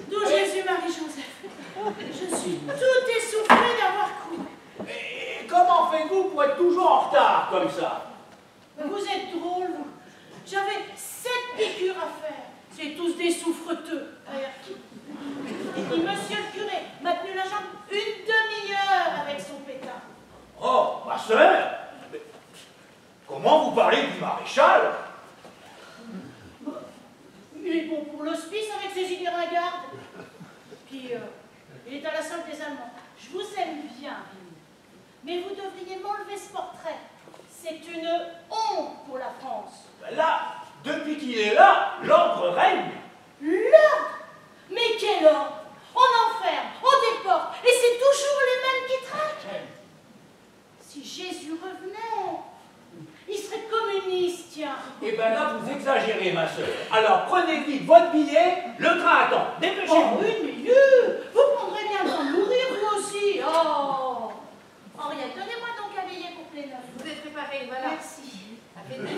D'où Jésus, Marie-Joseph. Je suis tout essoufflée d'avoir couru. Et comment faites-vous pour être toujours en retard comme ça? Vous êtes drôle, vous. J'avais 7 piqûres à faire. C'est tous des souffreteux. Et puis monsieur le curé m'a tenu la jambe une demi-heure avec son pétard. Oh, ma sœur, mais comment vous parlez du maréchal? Il est bon pour l'hospice avec ses idées ringardes. Puis, il est à la solde des Allemands. Je vous aime bien, Rémi. Mais vous devriez m'enlever ce portrait. C'est une honte pour la France. Ben là, depuis qu'il est là, l'ordre règne. L'ordre? Mais quel ordre? On enferme, on déporte, et c'est toujours les mêmes qui traquent. Si Jésus revenait, il serait communiste, tiens. Eh bien là, vous exagérez, ma sœur. Alors prenez vite votre billet, le train attend. Dépêchez-vous. Oh, une minute. Vous prendrez bien le temps de mourir, vous aussi. Oh. Henriette, donnez-moi ton cavalier pour les neufs. Vous êtes préparé, voilà. Merci. Ça fait des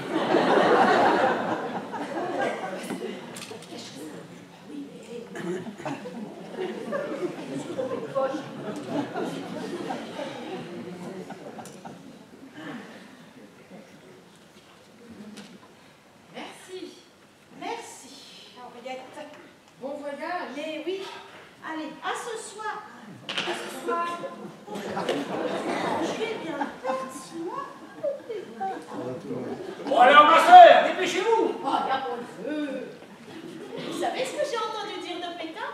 Merci. Merci, Henriette. Bon voyage. Mais oui. Allez, à ce soir. À ce soir. Je vais bien perdre, moi. Bon alors, ma sœur, dépêchez-vous. Oh, bien pour le feu. Vous savez ce que j'ai entendu dire de Pétain?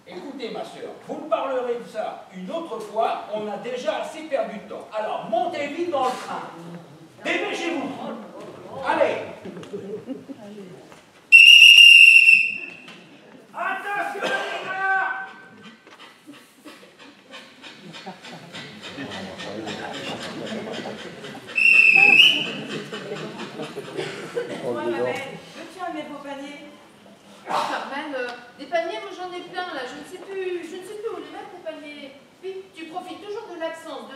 Écoutez, ma sœur, vous me parlerez de ça une autre fois. On a déjà assez perdu de temps. Alors, montez vite dans le train. Dépêchez-vous. Allez. Attention, les gars. Moi, ma belle, veux-tu un de mes beaux paniers? Carmen, des paniers, moi j'en ai plein là. Je ne sais plus où les mettre, tes paniers. Puis tu profites toujours de l'absence,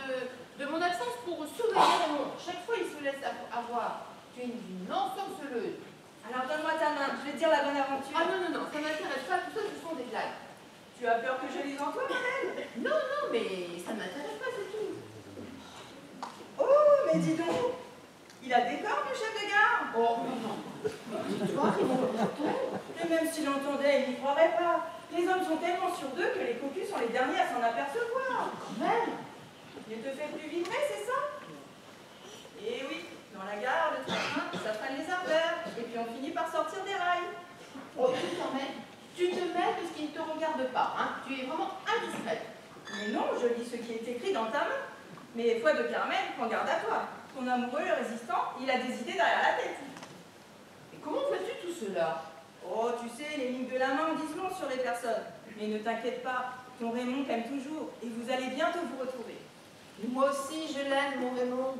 de mon absence pour surveiller Raymond. Chaque fois, il se laisse avoir. Tu es une ensorceleuse. Alors donne-moi ta main, je vais te dire la bonne aventure. Ah non, ça m'intéresse pas. Tout ça, ce sont des blagues. Tu as peur que je lise en toi, ma belle? Non, mais ça ne m'intéresse pas, c'est tout. Oh, mais dis donc, il a des cornes, le chef de gare. Oh, non. Dis-toi, Raymond, Et même s'il entendait, il n'y croirait pas. Les hommes sont tellement sur d'eux que les cocus sont les derniers à s'en apercevoir. quand même. Il te fait plus vibrer, c'est ça? Eh oui, dans la gare, le train, ça freine les ardeurs. Et puis on finit par sortir des rails. Oh, écoute, Carmen, tu te mêles de ce qui ne te regarde pas, hein. Tu es vraiment indiscrète. Mais non, je lis ce qui est écrit dans ta main. Mais foi de Carmen, prends garde à toi. Ton amoureux, le résistant, il a des idées derrière la tête. Et comment fais-tu tout cela? Oh, tu sais, les lignes de la main en disent long sur les personnes. Mais ne t'inquiète pas, ton Raymond t'aime toujours et vous allez bientôt vous retrouver. Et moi aussi, je l'aime, mon Raymond.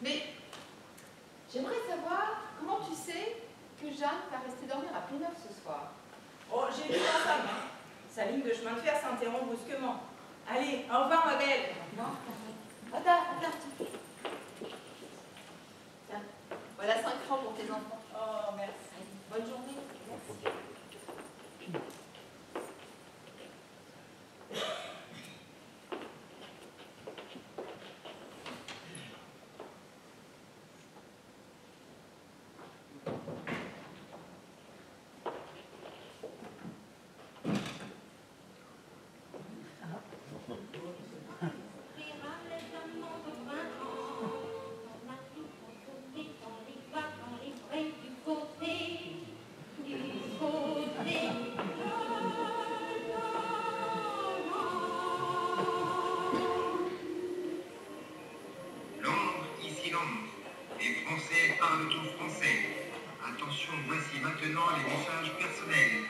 Mais j'aimerais savoir comment tu sais que Jeanne va rester dormir à Pléneuf ce soir. Oh, j'ai vu dans sa main. Sa ligne de chemin de fer s'interrompt brusquement. Allez, au revoir, ma belle. Attends. Tiens, voilà 5 francs pour tes enfants. Oh, merci. Bonne journée. Merci. Maintenant les messages personnels.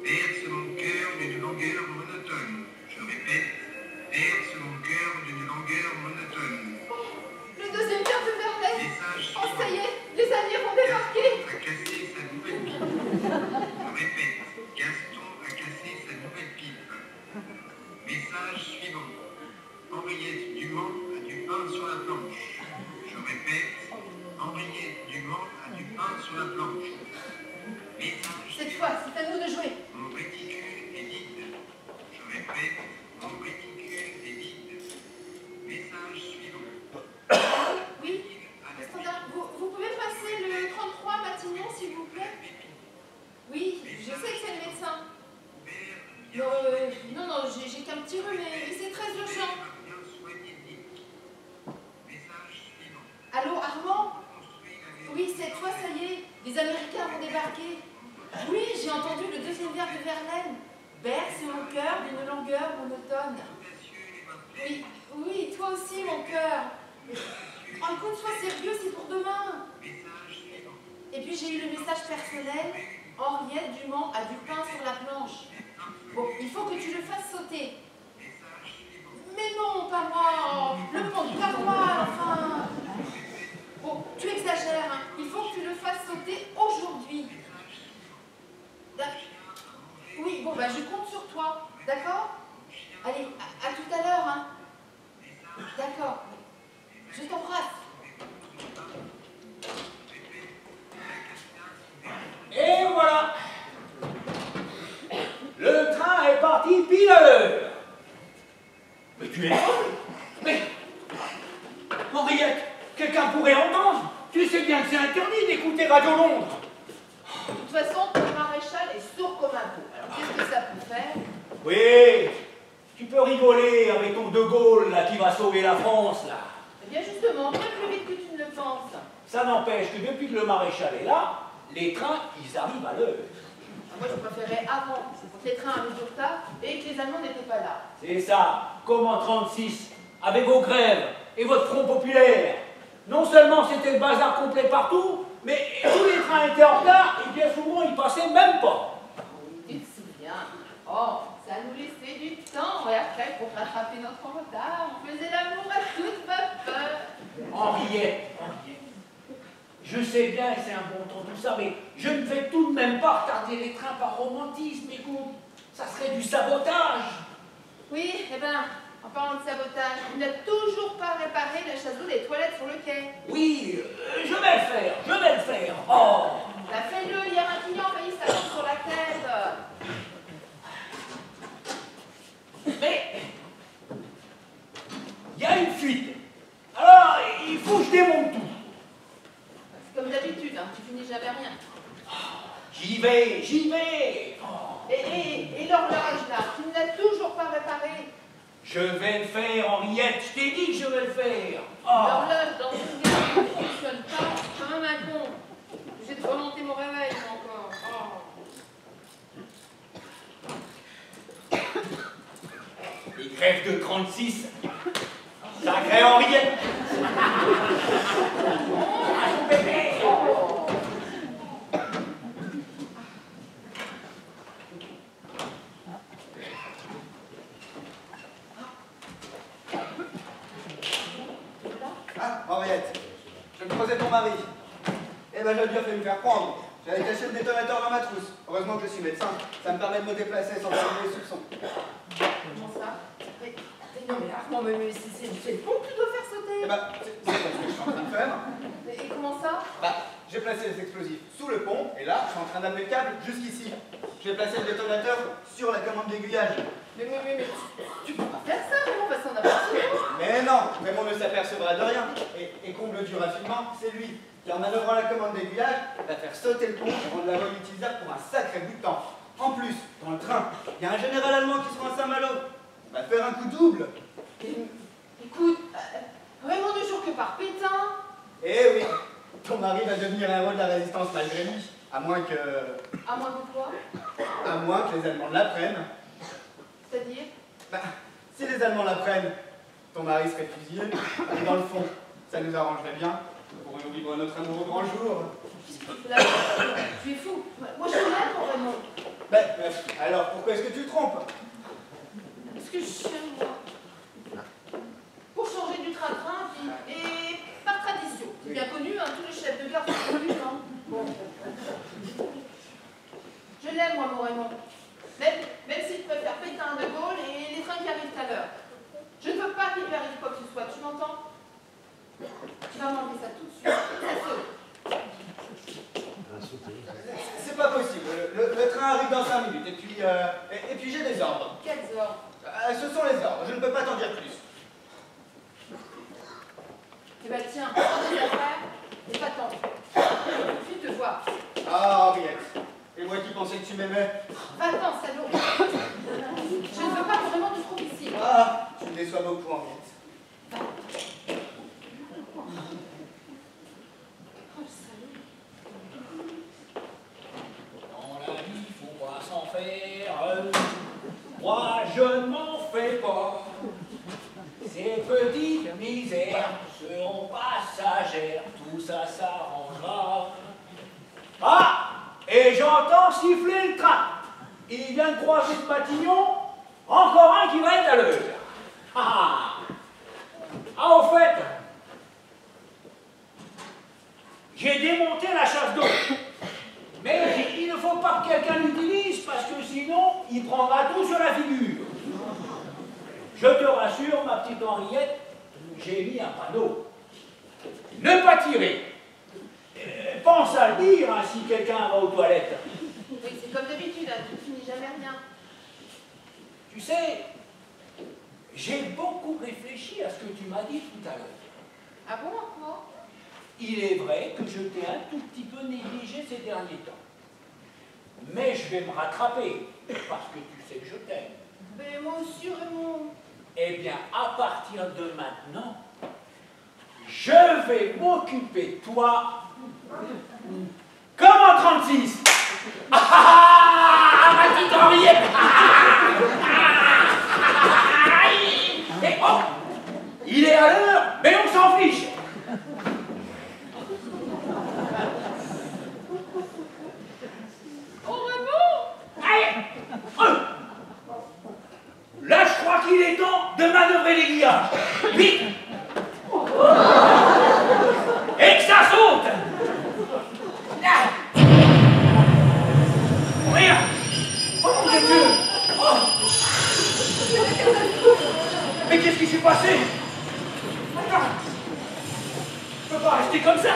Verse mon cœur d'une langueur monotone. Je répète, verse mon cœur d'une langueur monotone. Le deuxième cœur de Vernet. Message Oh, ça y est, les Alliés vont débarquer. Gaston a cassé sa nouvelle pipe. Je répète, Gaston a cassé sa nouvelle pipe. Message suivant. Henriette Dumont a du pain sur la planche. Je répète, Henriette Dumont a du pain sur la planche. petit rhume et c'est très urgent. Bien soigné Dick. Message suivant. Allô, Armand? Construit la Oui, c'est toi, ça y est. Les Américains vont débarquer. Oui, j'ai entendu le deuxième vers de Verlaine. Berce mon cœur d'une langueur monotone. Oui, oui, toi aussi, mon cœur. Oh, écoute, sois sérieux, c'est pour demain. Et puis j'ai eu le message personnel. Henriette Dumont a du pain sur la planche. Bon, il faut que tu le fasses sauter. Mais non, pas moi. Le monde, pas moi, enfin. Bon, tu exagères, hein. Il faut que tu le fasses sauter aujourd'hui. Oui, bon, bah je compte sur toi, d'accord? Allez, à tout à l'heure, hein. D'accord. Je t'embrasse. Et voilà. Le train est parti pile à l'heure. Mais tu es folle. Mais, Henriette, quelqu'un pourrait entendre. Tu sais bien que c'est interdit d'écouter Radio Londres. De toute façon, le maréchal est sourd comme un pot. Alors, qu'est-ce que ça peut faire? Oui, tu peux rigoler avec ton De Gaulle là, qui va sauver la France, là. Eh bien, justement, bien plus vite que tu ne le penses. Ça n'empêche que depuis que le maréchal est là, les trains, ils arrivent à l'heure. Moi, je préférais avant, quand les trains avaient du retard et que les Allemands n'étaient pas là. C'est ça, comme en 36, avec vos grèves et votre front populaire. Non seulement c'était le bazar complet partout, mais tous les trains étaient en retard et bien souvent ils passaient même pas. Tu te souviens? Oh, ça nous laissait du temps et après, pour rattraper notre retard, on faisait l'amour à toute vapeur. Henriette, je sais bien que c'est un bon temps tout ça, mais je ne vais tout de même pas retarder les trains par romantisme, écoute. Ça serait du sabotage. Oui, eh ben, en parlant de sabotage, il n'a toujours pas réparé la chasse d'eau des toilettes sur le quai. Oui, je vais le faire, je vais le faire. Oh! Bah fais-le, hier un client a failli s'allonger sur la tête. Mais il y a une fuite. Alors, il faut que je démonte tout. C'est comme d'habitude, hein, tu finis jamais rien. J'y vais, j'y vais. Oh. Et l'horloge là, tu ne l'as toujours pas réparée. Je vais le faire, Henriette, je t'ai dit que je vais le faire. Oh. L'horloge dans une gare ne fonctionne pas comme un con. J'ai de remonter mon réveil moi, encore. Oh. Les grèves de 36, sacré Henriette. Oh, bébé. Ah, Henriette, je me creusais ton mari. Eh ben, j'ai bien fait me faire prendre. J'avais caché le détonateur dans ma trousse. Heureusement que je suis médecin. Ça me permet de me déplacer sans avoir les soupçons. Comment ça? Mais non, mais Armand, mais c'est le pont que tu dois faire sauter. Eh ben, c'est ce que je suis en train de faire. Et comment ça? Bah, j'ai placé les explosifs sous le pont, et là, je suis en train d'amener le câble jusqu'ici. J'ai placé le détonateur sur la commande d'aiguillage. Mais tu peux pas faire ça, Raymond, va s'en apercevoir. Mais non, Raymond ne s'apercevra de rien. Et comble du raffinement, c'est lui qui, en manœuvrant la commande d'aiguillage, va faire sauter le pont et rendre la voie utilisable pour un sacré bout de temps. En plus, dans le train, il y a un général allemand qui se rend à Saint-Malo. On va faire un coup double. Écoute, Raymond ne jure que par Pétain. Eh oui, ton mari va devenir un héros de la résistance malgré lui. À moins que... À moins de quoi? À moins que les Allemands l'apprennent. C'est-à-dire? Bah, si les Allemands l'apprennent, ton mari serait fusillé. Et dans le fond, ça nous arrangerait bien. Nous pourrions vivre notre amour au grand jour. Là, tu es fou. Moi, je suis là pour Raymond. Bah, alors, pourquoi est-ce que tu te trompes? Parce que je suis à moi. Pour changer du train-train, et par tradition. C'est bien connu, hein, tous les chefs de gare sont connus, hein. Bon. Je l'aime, moi, mon Raymond. Même s'il préfère Pétain, De Gaulle et les trains qui arrivent à l'heure. Je ne veux pas qu'il lui arrive quoi que ce soit, tu m'entends? Tu vas m'enlever ça tout de suite. Ça saute. C'est pas possible. Le train arrive dans 5 minutes. Et puis j'ai des ordres. Quels ordres? Ce sont les ordres. Je ne peux pas t'en dire plus. Eh ben tiens, prends tes affaires et va-t'en. Je te voir. Ah, Henriette. Et moi qui pensais que tu m'aimais. Va-t'en, salaud. Je ne veux pas vraiment te trouver ici. Ah, tu me déçois beaucoup, Henriette. Dans la vie, faut pas s'en faire. Moi, je ne m'en fais pas. Ces petites misères seront passagères. Tout ça s'arrangera. Ah! Et j'entends siffler le train. Il vient de croiser ce Matignon. Encore un qui va être à l'heure. Ah, au fait, j'ai démonté la chasse d'eau. Mais il ne faut pas que quelqu'un l'utilise parce que sinon, il prendra tout sur la figure. Je te rassure, ma petite Henriette, j'ai mis un panneau. Ne pas tirer. Pense à le dire hein, si quelqu'un va aux toilettes. Oui, c'est comme d'habitude, hein, tu ne finis jamais rien. Tu sais, j'ai beaucoup réfléchi à ce que tu m'as dit tout à l'heure. Ah bon, quoi? Il est vrai que je t'ai un tout petit peu négligé ces derniers temps. Mais je vais me rattraper, parce que tu sais que je t'aime. Mais moi aussi, Raymond. Eh bien, à partir de maintenant, je vais m'occuper de toi comme en 36. Ma petite Henriette. Et oh, il est à l'heure, mais on s'en fiche. Oh, Raymond! Allez. Là, je crois qu'il est temps de manœuvrer l'aiguillage. Vite. Et que ça saute. Là. Regarde. Oh mon Dieu. Oh. Mais qu'est-ce qui s'est passé? Attends. Je peux pas rester comme ça.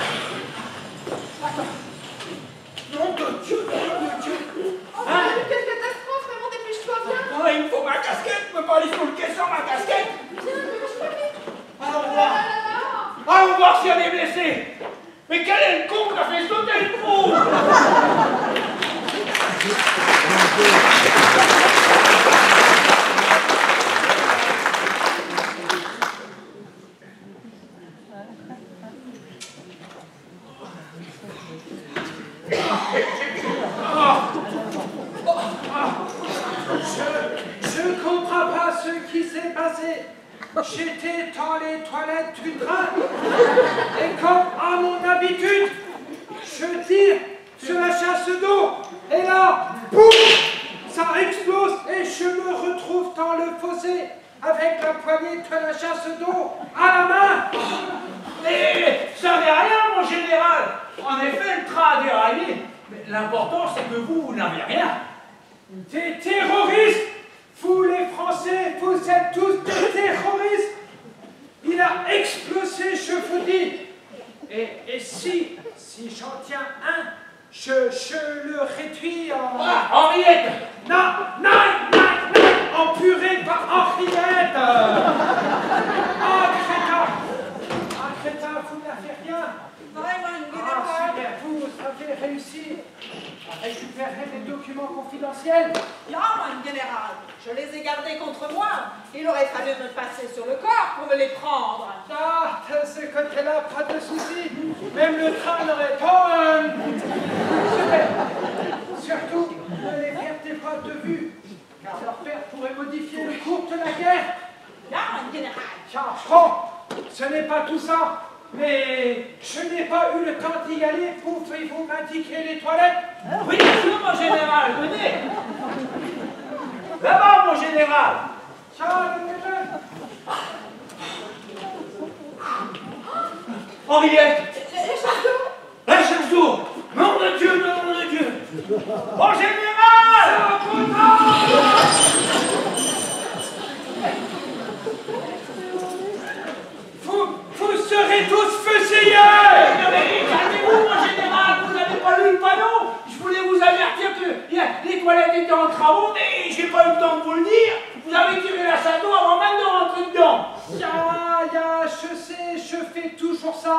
Attends. Nom de Dieu, nom de Dieu. Hein? Quelle catastrophe, Raymond, dépêche-toi, viens! Oh, il me faut ma casquette. Je peux pas aller sous le caisson sans ma casquette. Viens, dépêche-toi, vite! Allons voir. Allons voir si elle est blessée. Mais quel est le con qui a fait sauter le trou? Je comprends pas ce qui s'est passé. J'étais dans les toilettes du train et comme à mon habitude, je tire sur la chasse d'eau et là, boum, ça explose et je me retrouve dans le fossé avec la poignée de la chasse d'eau à la main. Mais ça n'est rien, mon général. En effet, le train a déraillé. Mais l'important, c'est que vous n'avez rien. Des terroristes! Vous les Français, vous êtes tous des terroristes! Il a explosé, je vous dis! Et si j'en tiens un, je le réduis en... Ah, Henriette! Non, en purée, pas Henriette! Ah, crétin, vous n'avez rien! Ah, super, vous avez réussi à récupérer les documents confidentiels. Ja, mon général, je les ai gardés contre moi. Il aurait fallu me passer sur le corps pour me les prendre. Ah, de ce côté-là, pas de souci. Même le train n'aurait pas... Super. Surtout, ne les perdez pas de vue, car leur père pourrait modifier le cours de la guerre. Ja, mon général. Tiens, bon, ce n'est pas tout ça. Mais je n'ai pas eu le temps d'y aller. Pouvez-vous m'indiquer les toilettes? Oui, bien sûr, mon général, venez. Là-bas, mon général. Tiens, venez-le. Henriette. La chasse d'eau. Nom de Dieu, nom de Dieu. Mon général. Vous serez tous fusillés! Non mais calmez-vous, mon général, vous n'avez pas lu le panneau. Je voulais vous avertir que les toilettes étaient en travaux, mais j'ai pas eu le temps de vous le dire. Vous avez tiré la chasse d'eau avant même de rentrer dedans. Je sais, je fais toujours ça.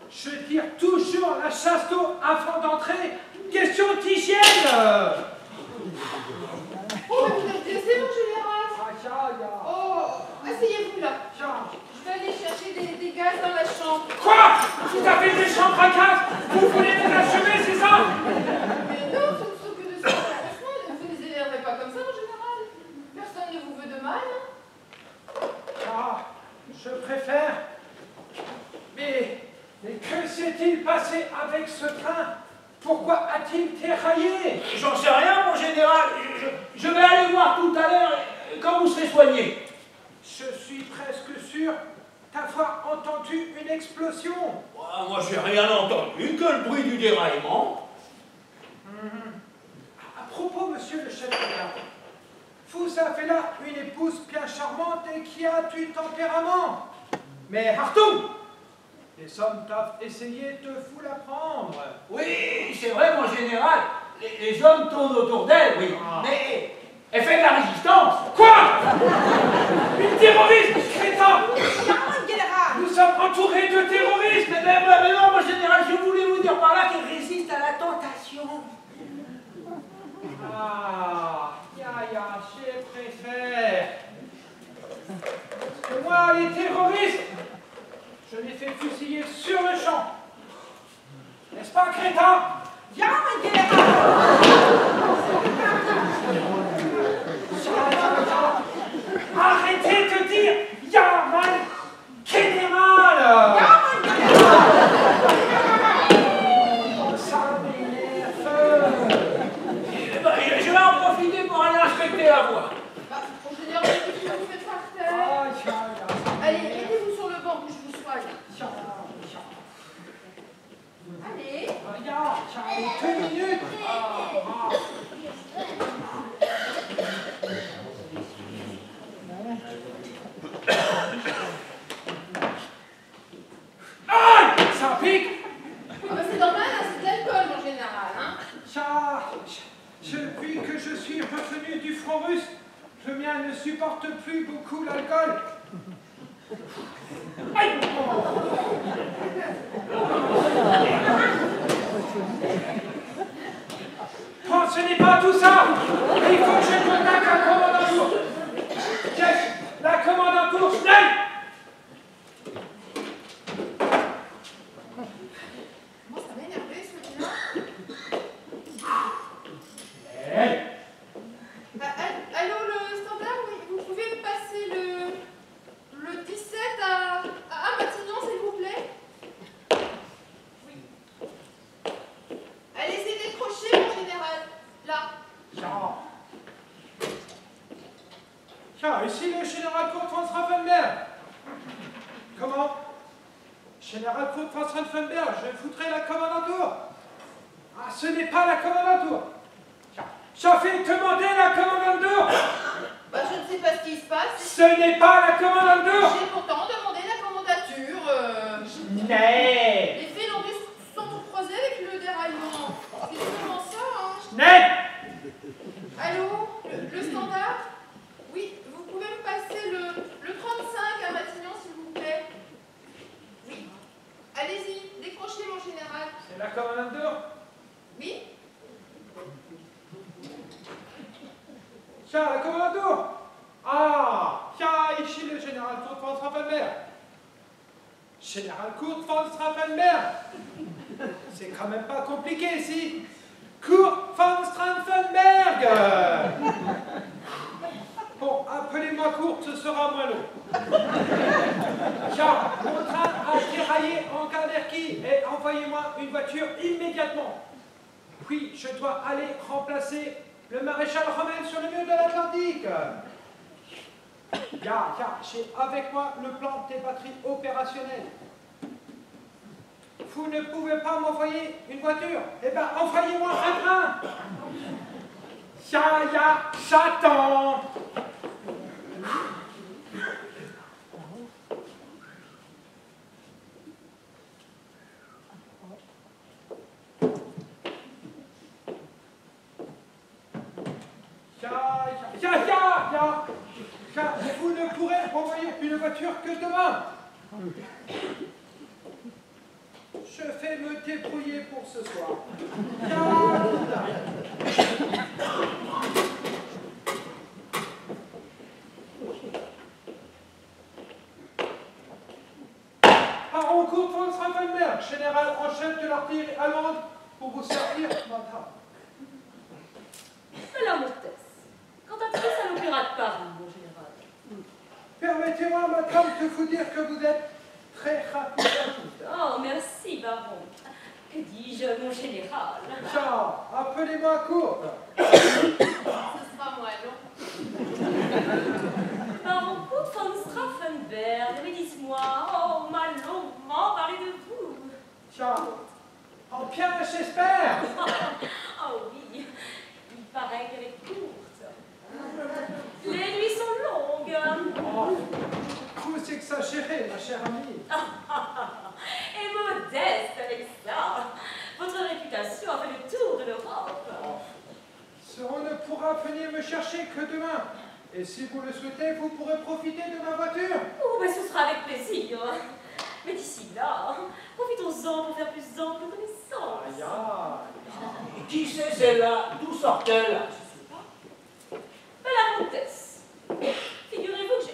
Je tire toujours la chasse d'eau avant d'entrer. Question d'hygiène! Oh, mais vous êtes blessé, mon général! Ah, Oh, passé avec ce train? Pourquoi a-t-il déraillé? J'en sais rien, mon général. Je vais aller voir tout à l'heure quand vous serez soigné. Je suis presque sûr d'avoir entendu une explosion. Moi, j'ai rien entendu que le bruit du déraillement. À propos, monsieur le chef de garde, vous avez là une épouse bien charmante et qui a du tempérament. Mais Hartung, les hommes doivent essayer de vous la prendre. Oui, c'est vrai, mon général. Les hommes tournent autour d'elle, oui. Mais elle fait de la résistance. Quoi? Une terroriste, crétin! Général! Nous sommes entourés de terroristes! Mais non, mon général, je voulais vous dire par là qu'elle résiste à la tentation. Ah, je préfère. Parce que moi, les terroristes, je les fais fusiller sur le champ. N'est-ce pas, crétin? Viens, général! Arrêtez de dire Ya mein Général! Ça m'énerve. Je vais en profiter pour aller inspecter la voie. Mon général, qu'est-ce que vous faites par terre? Allez, mettez-vous sur le banc où je vous soigne. Allez. 2 minutes. Aïe, ça pique. Ah bah c'est normal, hein, c'est de l'alcool en général. Hein. Depuis que je suis revenu du front russe, le mien ne supporte plus beaucoup l'alcool. Aïe. Oh, ce n'est pas tout ça. Il faut que je contacte la commandanture. Yes, la commandanture, Snell. Moi, ça m'a énervé celui-là. Hey. Allô, le standard, oui, vous pouvez me passer le 17 à Matignon, s'il vous plaît? Oui. Allez-y, décrochez, mon général. Là. Tiens, ici le général Kurt von Straffenberg. Comment? Général Kurt von Straffenberg, je foutrai la commandanture. Ah, ce n'est pas la commandanture. J'ai fait demander la commandanture. Bah, je ne sais pas ce qui se passe. Ce n'est pas la commandanture. J'ai pourtant demandé la commandature. Mais. Les faits sont tout croisés avec le déraillement. C'est sûrement ça, hein. Mais. Allô, le standard? Oui, vous pouvez me passer le 35 à Matignon, s'il vous plaît? Oui. Allez-y, décrochez, mon général. C'est la commandanture. Oui? Tiens, la commandanture. Ah, tiens, ici le général Kurt von Straffenberg. Général Kurt von Straffenberg. C'est quand même pas compliqué ici. Kurt von Straffenberg. Bon, appelez-moi Kurt, ce sera moins long. Tiens, mon train a déraillé en Kanderki et envoyez-moi une voiture immédiatement. Puis, je dois aller remplacer le maréchal Rommel sur le mur de l'Atlantique. J'ai avec moi le plan des batteries opérationnelles. Vous ne pouvez pas m'envoyer une voiture? Eh bien, envoyez-moi un train. J'attends. Vous ne pourrez envoyer une voiture que demain. Je vais me débrouiller pour ce soir. Baron Kurt von Straffenberg, général en chef de l'artillerie allemande, pour vous servir, madame. Alors, Montès, quand as-tu à l'Opéra de Paris, mon général? Permettez-moi, madame, de vous dire que vous êtes très rapide. Oh, merci, baron. Que dis-je, mon général? Charles, appelez-moi courte. Ce sera moins long. Baron Kurt von Straffenberg, mais dites-moi, oh, m'a longuement parlé de vous. Charles, en bien, j'espère. Oh oui, il paraît qu'elle est courte. Les nuits sont longues. Oh, vous exagérez, ma chère amie. Et modeste avec ça. Votre réputation a fait le tour de l'Europe. On ne pourra venir me chercher que demain. Et si vous le souhaitez, vous pourrez profiter de ma voiture. Oh, mais ce sera avec plaisir. Mais d'ici là, profitons-en pour faire plus ample connaissance. Aïe, aïe. Qui c'est celle-là? D'où sort-elle? La comtesse. Figurez-vous que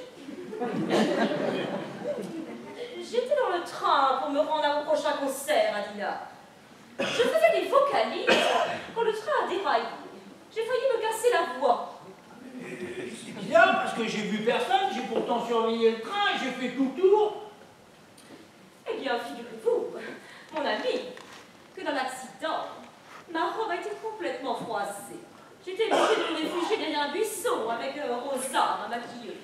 j'étais dans le train pour me rendre à mon prochain concert à Dinard. Je faisais des vocalises quand le train a déraillé. J'ai failli me casser la voix. C'est bizarre parce que j'ai vu personne, j'ai pourtant surveillé le train et j'ai fait tout le tour. Eh bien, figurez-vous, mon ami, que dans l'accident, ma robe a été complètement froissée. J'étais obligée de me réfugier derrière un buisson avec Rosa, ma maquilleuse,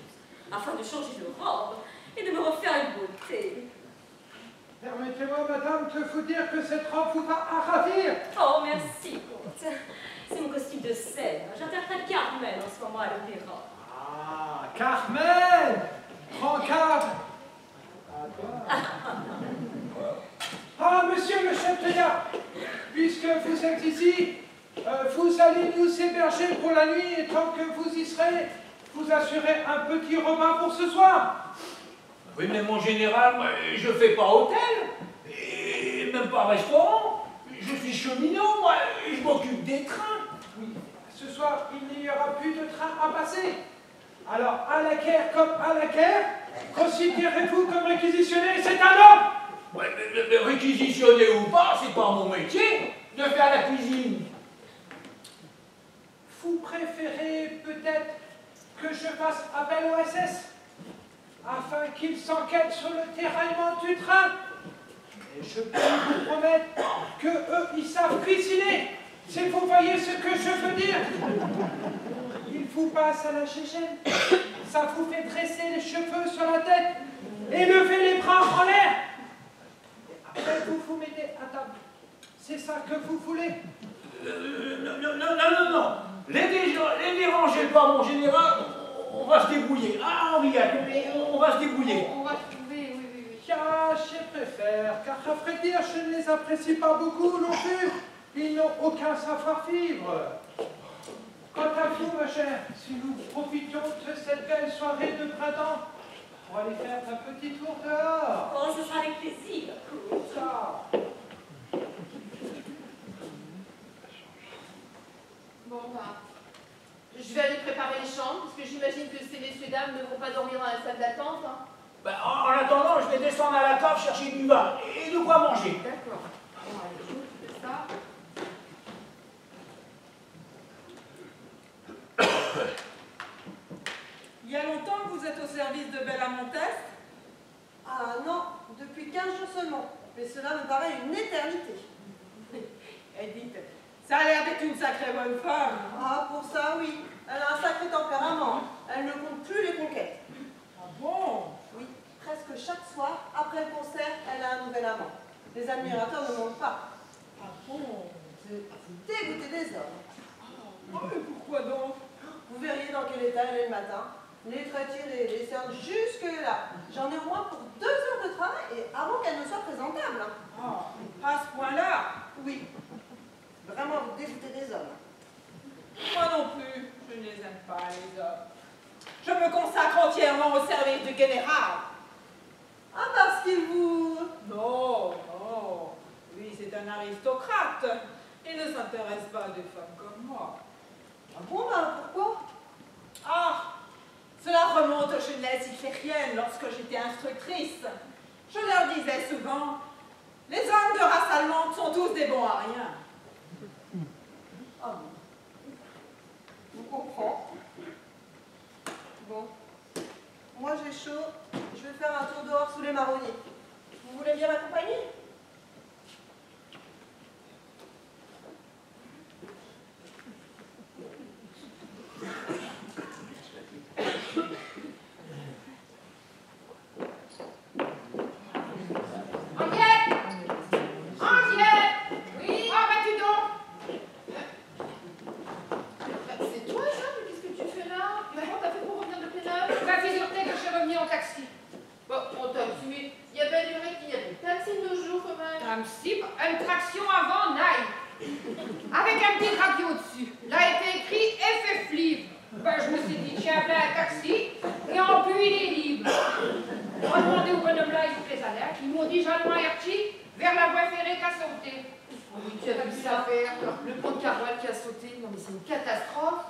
afin de changer de robe et de me refaire une beauté. Permettez-moi, madame, de vous dire que cette robe vous va à ravir. Oh, merci, comte. C'est mon costume de scène. J'interprète Carmen en ce moment à l'opéra. Ah, Carmen! Regarde! Ah, monsieur le chef de gare, puisque vous êtes ici, vous allez nous héberger pour la nuit et tant que vous y serez, vous assurez un petit repas pour ce soir. Oui, mais mon général, moi, je fais pas hôtel, et même pas restaurant. Je suis cheminot, moi, je m'occupe des trains. Oui, ce soir, il n'y aura plus de train à passer. Alors, à la guerre comme à la guerre, considérez-vous comme réquisitionné, c'est un homme. Ouais, mais réquisitionner ou pas, c'est pas mon métier de faire la cuisine. Vous préférez peut-être que je fasse appel au SS afin qu'il s'enquête sur le déraillement du train. Et je peux vous promettre que eux, ils savent cuisiner. Si vous voyez ce que je veux dire. Ils vous passent à la chégène. Ça vous fait dresser les cheveux sur la tête et lever les bras en l'air. Et après, vous vous mettez à table. C'est ça que vous voulez? Non. Les dérangez pas, mon général. On va se débrouiller. Ah, Henriette, on va se débrouiller. On va trouver, oui. Ah, je préfère, car à vrai dire, je ne les apprécie pas beaucoup non plus. Ils n'ont aucun savoir-vivre. Quant à vous, ma chère, si nous profitions de cette belle soirée de printemps pour aller faire un petit tour dehors. Oh, ce sera avec plaisir. Ça. Bon, je vais aller préparer les chambres, parce que j'imagine que ces messieurs dames ne vont pas dormir dans la salle d'attente. Hein. Ben, en attendant, je vais descendre à la table chercher du vin et de quoi manger. D'accord. Bon, allez, je fais ça. Il y a longtemps que vous êtes au service de Belle Amontès? Ah non, depuis 15 jours seulement. Mais cela me paraît une éternité. Et dites, ça a l'air d'être une sacrée bonne femme. Ah, pour ça, oui. Elle a un sacré tempérament. Elle ne compte plus les conquêtes. Ah bon? Oui, presque chaque soir, après le concert, elle a un nouvel amant. Les admirateurs ne manquent pas. Ah bon? C'est dégoûté des hommes. Oh, mais pourquoi donc? Vous verriez dans quel état elle est le matin. Les traits tirés, les cernes jusque-là. J'en ai au moins pour 2 heures de travail et avant qu'elle ne soit présentable. Ah, à ce point-là? Oui. Vraiment, vous dégoûtez des hommes. Moi non plus, je ne les aime pas, les hommes. Je me consacre entièrement au service du général. Ah, parce qu'il vous... Non. Lui, c'est un aristocrate. Il ne s'intéresse pas à des femmes comme moi. Ah bon, ben pourquoi? Ah, cela remonte aux jeunesses hitlériennes lorsque j'étais instructrice. Je leur disais souvent, les hommes de race allemande sont tous des bons à rien. Ah bon. Je comprends. Bon. Moi j'ai chaud. Je vais faire un tour dehors sous les marronniers. Vous voulez bien m'accompagner? j'ai appelé un taxi et en plus il est libre. On a demandé au bonhomme là, il faut les alertes. Ils m'ont dit Jean-Louis Herty vers la voie ferrée qui a sauté. Oh, mais tu as vu ça faire? Le pont de Caroual qui a sauté, non mais c'est une catastrophe.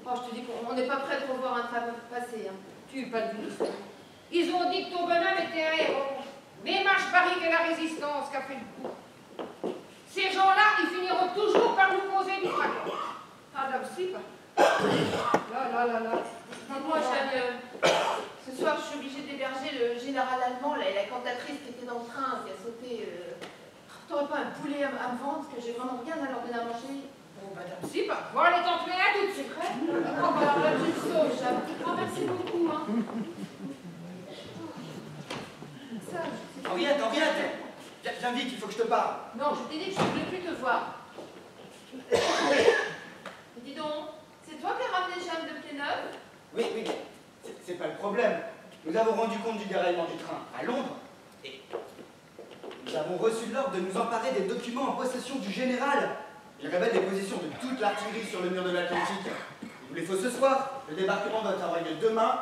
Oh, je te dis qu'on n'est pas prêt de revoir un train passer. Hein. Tu n'es pas de vue. Ils ont dit que ton bonhomme était un héros. Mais Marche Paris et la résistance qui a fait le coup. Ces gens-là, ils finiront toujours par nous causer du fracas. Ah, là aussi, pas. Là. Dis-moi, Jeanne, ce soir, je suis obligée d'héberger le général allemand, là, et la cantatrice qui était dans le train, qui a sauté. T'aurais pas un poulet à me vendre, parce que j'ai vraiment rien à leur donner à manger? Bon, madame, si, pas. Voilà, t'en fais un doute, c'est vrai. Oh, bah alors là, tu te sauves, Jeanne. Ah, merci beaucoup, hein. Ça, Henriette, viens vite, il faut que je te parle. non, je t'ai dit que je ne voulais plus te voir. Mais dis donc, c'est toi qui as ramené Jeanne de Pied-Neuf? Oui, c'est pas le problème. Nous avons rendu compte du déraillement du train à Londres et nous avons reçu l'ordre de nous emparer des documents en possession du général. Il révèle les positions de toute l'artillerie sur le mur de l'Atlantique. Il nous les faut ce soir. Le débarquement doit avoir lieu demain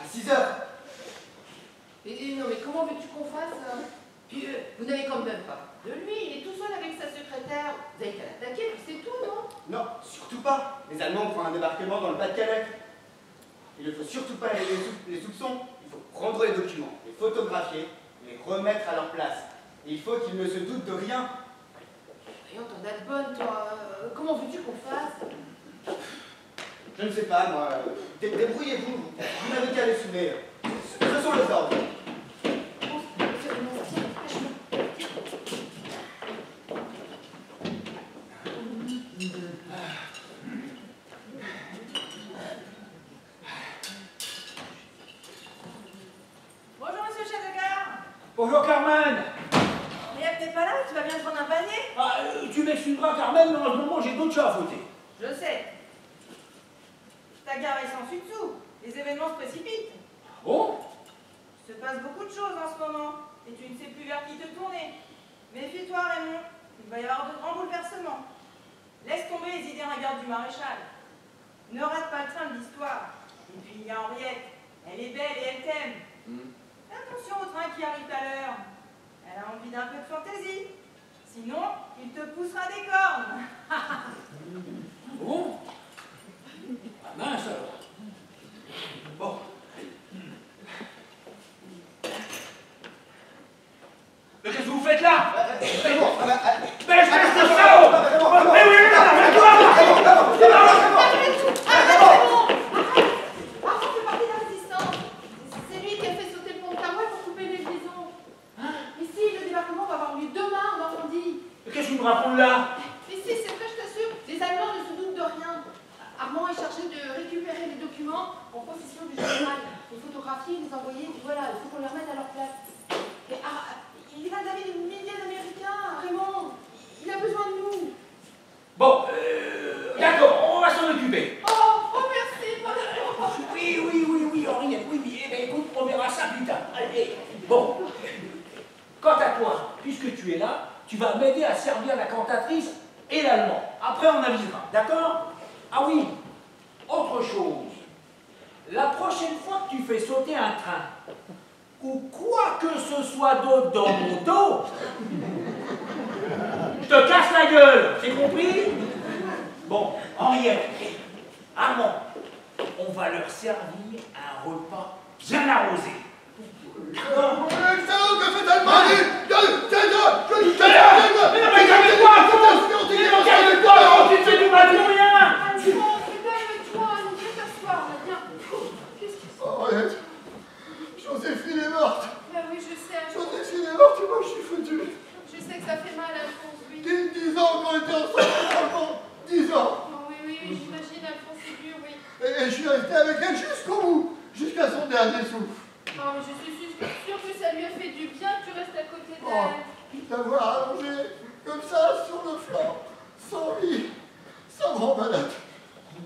à 6 h. Et non, mais comment veux-tu qu'on fasse? Puis vous n'avez quand même pas de lui, il est tout seul avec sa secrétaire. Vous avez qu'à l'attaquer, puis c'est tout, non? Non, surtout pas. Les Allemands font un débarquement dans le Pas-de-Calais. Il ne faut surtout pas les soupçons. Il faut prendre les documents, les photographier, les remettre à leur place. Et il faut qu'ils ne se doutent de rien. Voyons, t'en as de bonnes, toi. Comment veux-tu qu'on fasse? Je ne sais pas, moi. Débrouillez-vous. Vous n'avez qu'à les soumettre. Ce sont les ordres. Bonjour, monsieur le chef de gare. Bonjour Carmen. Mais t'es pas là, tu vas bien prendre un panier? Ah, tu m'excuseras Carmen, mais en ce moment j'ai d'autres chats à fouetter. Je sais. Ta gare est sans dessous. Les événements se précipitent. Bon? Il se passe beaucoup de choses en ce moment, et tu ne sais plus vers qui te tourner. Méfie-toi, Raymond. Il va y avoir de grands bouleversements. Laisse tomber les idées ringardes du maréchal. Ne rate pas le train de l'histoire. Et puis il y a Henriette. Elle est belle et elle t'aime. Fais attention au train qui arrive à l'heure. Elle a envie d'un peu de fantaisie. Sinon, il te poussera des cornes. Bon? Ah mince alors. Bon. Mais qu'est-ce que vous faites là? Mais espèce de salaud! Mais oui, Armand fait partie de la résistance. C'est lui qui a fait sauter le pont de Caroual pour couper les liaisons. Mais si, le débarquement va avoir lieu demain en Normandie. Mais qu'est-ce que vous me racontez là? Mais si, c'est vrai, je t'assure. Les Allemands ne se doutent de rien. Armand est chargé de récupérer les documents en possession du général, les photographier, les envoyer, et voilà, il faut qu'on les remette à leur place. Et, il va d'avis de milliers d'Américains, Raymond. Il a besoin de nous. Bon, d'accord, on va s'en occuper. Oh, merci, Oui, Henriette, oui. Eh bien, écoute, on verra ça plus tard. Allez, bon. Quant à toi, puisque tu es là, tu vas m'aider à servir la cantatrice et l'allemand. Après, on avisera, d'accord? Ah oui, autre chose. La prochaine fois que tu fais sauter un train, ou quoi que ce soit d'autre dans mon dos, je te casse la gueule, c'est compris? Bon, Henriette, Armand, on va leur servir un repas bien arrosé. D'accord? Joséphine est morte. Ben oui, je sais. Joséphine est morte et moi je suis foutu. Je sais que ça fait mal, Alphonse, oui. 10 ans qu'on était ensemble, 10 ans. Oh, oui, j'imagine, Alphonse, c'est dur, oui. Et je suis resté avec elle jusqu'au bout, jusqu'à son dernier souffle. Oh, mais je suis sûre que ça lui a fait du bien que tu restes à côté Oh, d'elle. d'avoir allongé comme ça sur le flanc, sans lit, sans grand malade.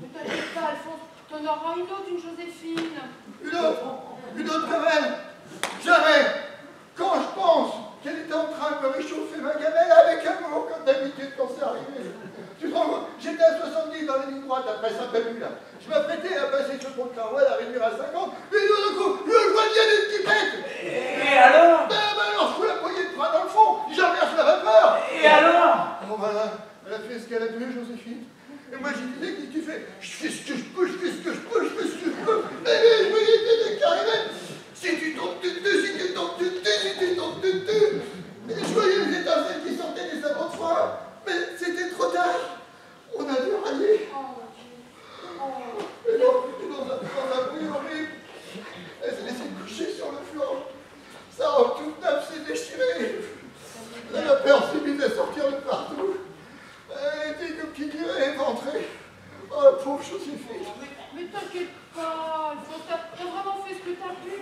Mais t'inquiète pas, Alphonse, t'en auras une autre, une Joséphine. Une autre comme elle. Jamais. Quand je pense qu'elle était en train de me réchauffer ma gamelle avec amour, comme d'habitude quand c'est arrivé. Tu te rends compte? J'étais à 70 dans la ligne droite après Saint-Palu, là. Je m'apprêtais à passer sur le pont de Carrois, à réduire à 50, et d'un coup, je vois bien des petits bêtes. Et alors? Ben alors, je fous la poignée de bras dans le fond, j'inverse la vapeur. Et alors? Bon, voilà, elle a fait ce qu'elle a pu, Joséphine. Et moi, je disais, qu'est-ce que tu fais? Je fais ce que je peux, je fais ce que je peux, je fais ce que je peux. Mais je voyais des mecs qui arrivaient. Si tu tombes dessus, si tu tombes dessus, si tu tombes dessus. Et je voyais les étincelles qui sortaient des sabots de foin. Mais c'était trop tard. On a dû rallier. Et dans un bruit horrible, elle s'est laissée coucher sur le flanc. Sa robe toute neuve s'est déchirée. La vapeur s'est mise à sortir de partout. Elle était comme qui dirait éventrée. Oh, pauvre Joséphine. Mais t'inquiète pas, t'as vraiment fait ce que t'as pu.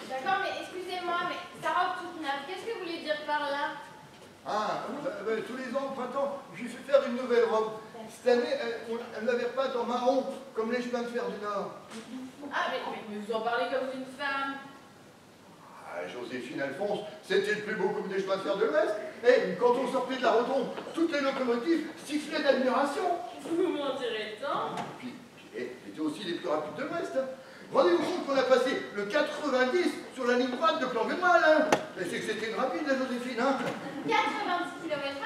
D'accord, mais excusez-moi, mais sa robe toute neuve, qu'est-ce que vous voulez dire par là? Ah, tous les ans au printemps, je lui fais faire une nouvelle robe. Cette année, elle l'avait repeinte en marron, comme les chemins de fer du Nord. Ah, mais vous en parlez comme d'une femme. Ah, Joséphine Alphonse, c'était le plus beau couple des chemins de fer de l'Ouest. Et quand on sortait de la rotonde, toutes les locomotives sifflaient d'admiration. Vous m'en direz tant. Puis c'était aussi les plus rapides de l'Ouest. Hein. Rendez-vous compte qu'on a passé le 90 sur la ligne droite de Clanguenoil. Hein. Mais c'est que c'était une rapide, la Joséphine. Hein. 90 km/h?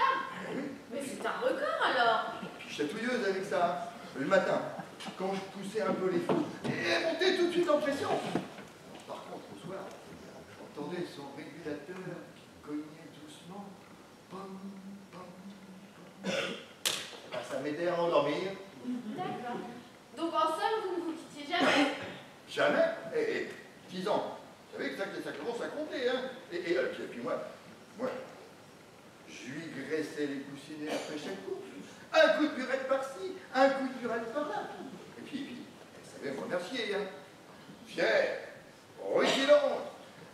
Oui. Mais c'est un record alors. Puis chatouilleuse avec ça. Le matin, quand je poussais un peu les fous, elle montait tout de suite en pression. Par contre, au soir, j'entendais son régulateur qui cognait doucement. Pom, pom, pom. Ben, ça m'aidait à m'endormir. D'accord. Donc en somme, vous ne vous quittiez jamais? Jamais. Et 10 ans. Vous savez que ça commence à compter. Hein. Et puis moi, je lui graissais les coussinets après chaque course. Un coup de burette par-ci, un coup de burette par-là. Et puis, elle savait me remercier. Hein. Fière, vigilante.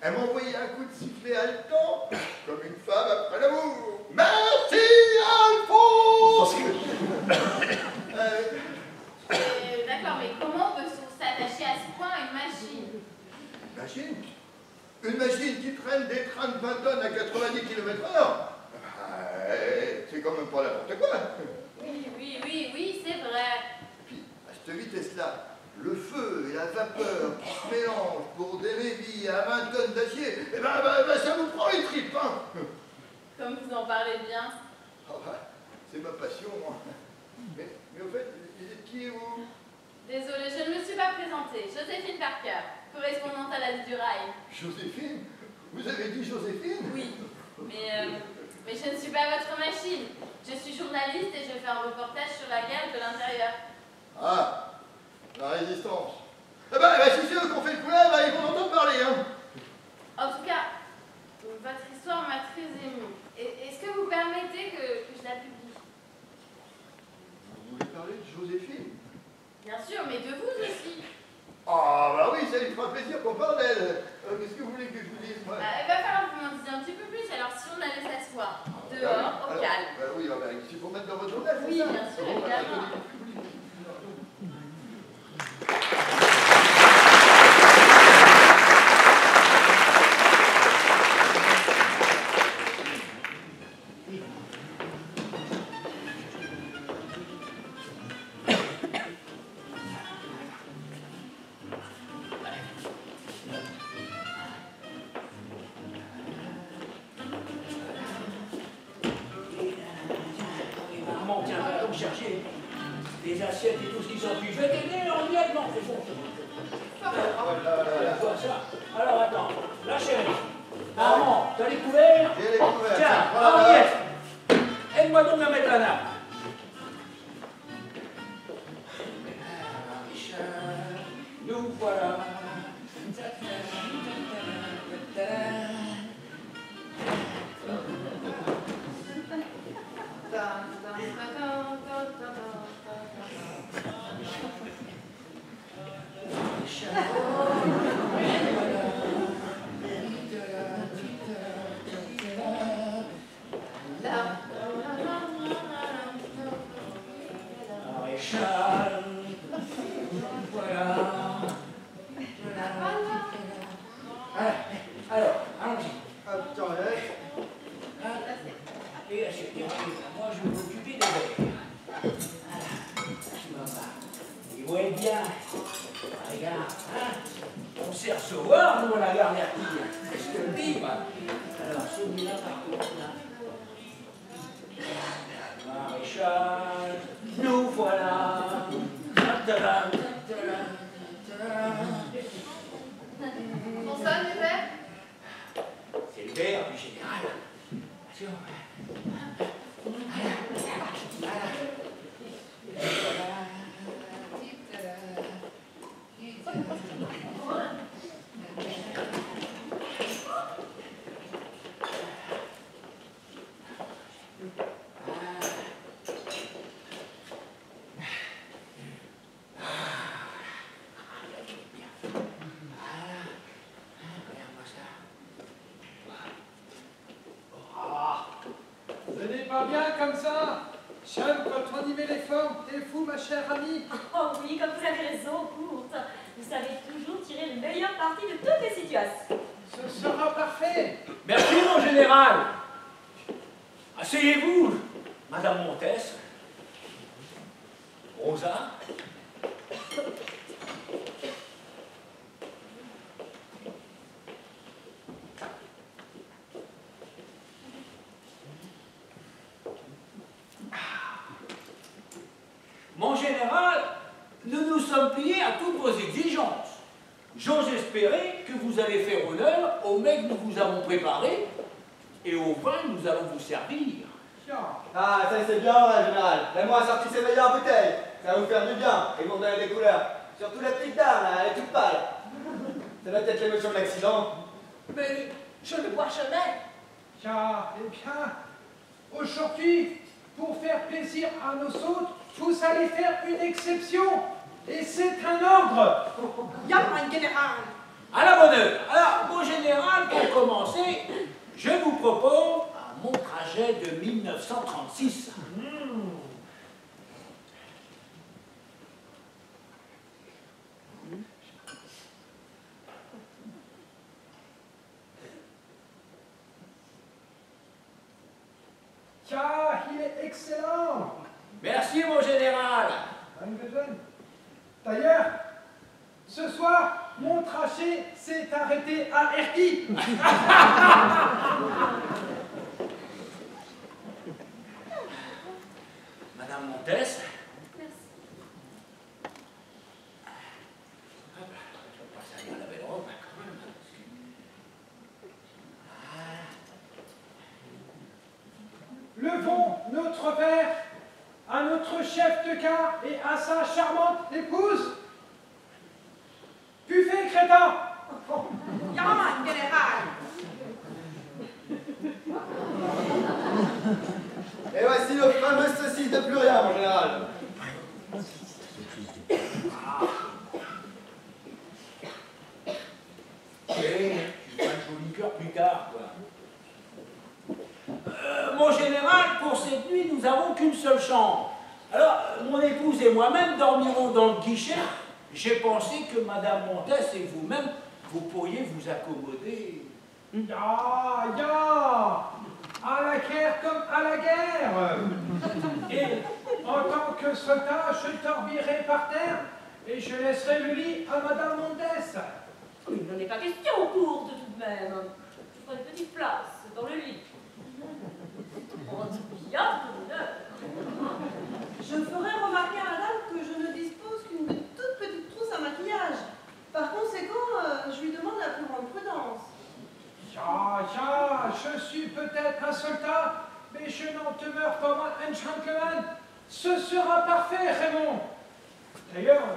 Elle m'envoyait un coup de sifflet haletant, comme une femme après l'amour. Merci, Alphonse. D'accord, mais comment peut-on s'attacher à ce point à une machine? Une machine? Une machine qui traîne des trains de 20 tonnes à 90 km/h? C'est quand même pas n'importe quoi. Oui, c'est vrai. Puis, à cette vitesse-là, le feu et la vapeur qui se mélangent pour des lévis à 20 tonnes d'acier, eh ben, ça vous prend les tripes, hein. Comme vous en parlez bien. Oh, c'est ma passion, moi. Mais au fait, vous êtes qui, vous? Désolée, je ne me suis pas présentée. Joséphine Parker, correspondante à la vie du rail. Joséphine? Vous avez dit Joséphine? Oui, mais je ne suis pas votre machine. Je suis journaliste et je fais un reportage sur la guerre de l'intérieur. Ah, la résistance. Eh ben, si c'est eux qui ont fait le coup là, ils vont entendre parler, hein. En tout cas, votre histoire m'a très émue. Est-ce que vous permettez que je la publie? Vous voulez parler de Joséphine? Bien sûr, mais de vous aussi. Ah, bah oui, ça lui fera plaisir qu'on parle d'elle. Qu'est-ce que vous voulez que je vous dise, moi? Il va falloir que vous m'en disiez un petit peu plus. Alors, si on allait s'asseoir dehors, au calme. Oui, il faut mettre dans votre journal, c'est oui, ça? bien sûr, évidemment. Chercher des assiettes et tout ce qui s'enfuit. Je vais t'aider, on y est, non, c'est bon. Voilà, ça. Alors attends, la chérie. Armand, t'as les couverts? J'ai les couverts. Tiens, Voilà. Henriette, aide-moi donc à mettre la nappe. Nous voilà. tiens. Regarde, hein. On sait recevoir, nous, à la gare d'Erquy. Je te le dis, moi. Alors, celui-là, par contre, là. Maréchal, nous voilà. Ta-ta-da, ta-ta-da, ta-ta-da. On sonne, le père? C'est le verre du général. Attention. Bien comme ça. J'aime quand on y met les formes. T'es fou, ma chère amie. Oh oui, comme vous avez raison, Courte. Vous savez toujours tirer le meilleur parti de toutes les situations. Ce sera parfait. Merci, mon général. Asseyez-vous, Madame Montès. Rosa. Mon général, nous nous sommes pliés à toutes vos exigences. J'ose espérer que vous allez faire honneur au mets que nous vous avons préparé et au vin que nous allons vous servir. Ah, ça c'est bien vrai, général. Raymond a sorti ses meilleures bouteilles. Ça va vous faire du bien et vous donner des couleurs. Surtout la petite dame, là, elle est toute pâle. Ça doit être l'émotion de l'accident. Mais je ne bois jamais. Tiens, eh bien, aujourd'hui, pour faire plaisir à nos hôtes, vous allez faire une exception. Et c'est un ordre. Ja, mein General. À la bonne heure. Alors, mon général, pour commencer, je vous propose mon trajet de 1936. Tiens, il est excellent. Merci, mon général. D'ailleurs, ce soir, mon trajet s'est arrêté à Erquy. Madame Montès. Merci. Levons notre verre à notre chef de car et à sa charmante épouse. Buffet crétin. Ja, mein General. Et voici nos fameuses saucisses de plus rien, mon général. Et tu feras le joli cœur plus tard, quoi. Mon général, pour cette nuit, nous n'avons qu'une seule chambre. Alors, mon épouse et moi-même dormirons dans le guichet. J'ai pensé que Madame Montès et vous-même, vous pourriez vous accommoder. Ya, ya. À la guerre comme à la guerre. Et en tant que soldat, je dormirai par terre et je laisserai le lit à Madame Montès. Il n'en est pas question, Courte, tout de même. Je ferai une petite place dans le lit. On dit bien de l'honneur. Je ferai remarquer à madame que je ne dispose qu'une toute petite trousse à maquillage. Par conséquent, je lui demande la plus grande prudence. Ya, ya, je suis peut-être un soldat, mais je n'en demeure pas moins un gentleman. Ce sera parfait, Raymond. D'ailleurs,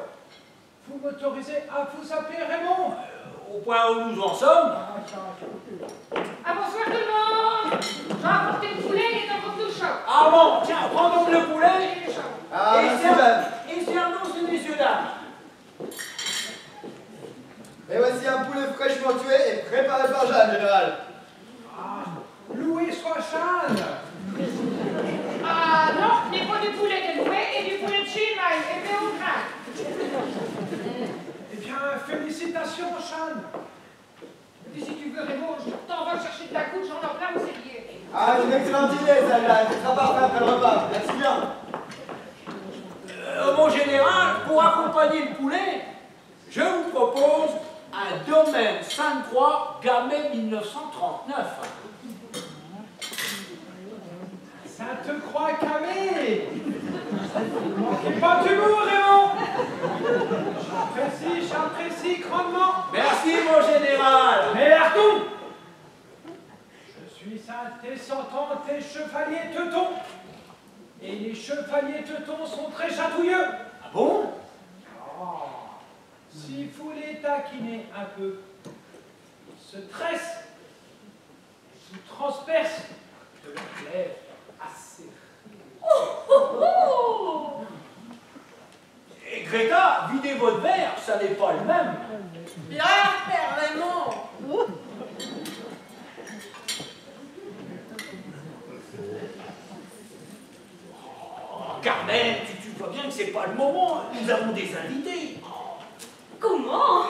vous m'autorisez à vous appeler Raymond? Au point où nous en sommes. Ah, bonsoir tout le monde. J'ai apporté le poulet, il est encore tout chaud. Ah bon, tiens, prends donc le poulet. Ah, merci, madame. Et servons ces messieurs dames. Et voici un poulet fraîchement tué et préparé par Jeanne, général. Ah, loué soit Jeanne. Ah non, il n'est pas du poulet de loué et du poulet de chimaille, et bien au grain. Eh bien, félicitations, Jeanne. Et si tu veux, Raymond, je t'en vas chercher de la couche, j'en ai plein au cellier. Ah, c'est une excellente idée, celle-là. Ce sera parfait après le repas. Merci bien. mon général, pour accompagner le poulet, je vous propose un domaine Sainte-Croix, Gamay 1939. Sainte-Croix Gamay. Manquez pas d'humour, Raymond. J'apprécie grandement. Merci, mon général. Mais Arton, je suis un descendant des chevaliers teutons. Et les chevaliers teutons sont très chatouilleux. Ah bon? Oh. S'il faut les taquiner un peu, ils se tressent et vous transpercent de leurs lèvres assez. Oh, oh, oh. Et Greta, videz votre verre, ça n'est pas le même. Bien, Raymond. Carmen, tu vois bien que c'est pas le moment. Nous avons des invités. Comment?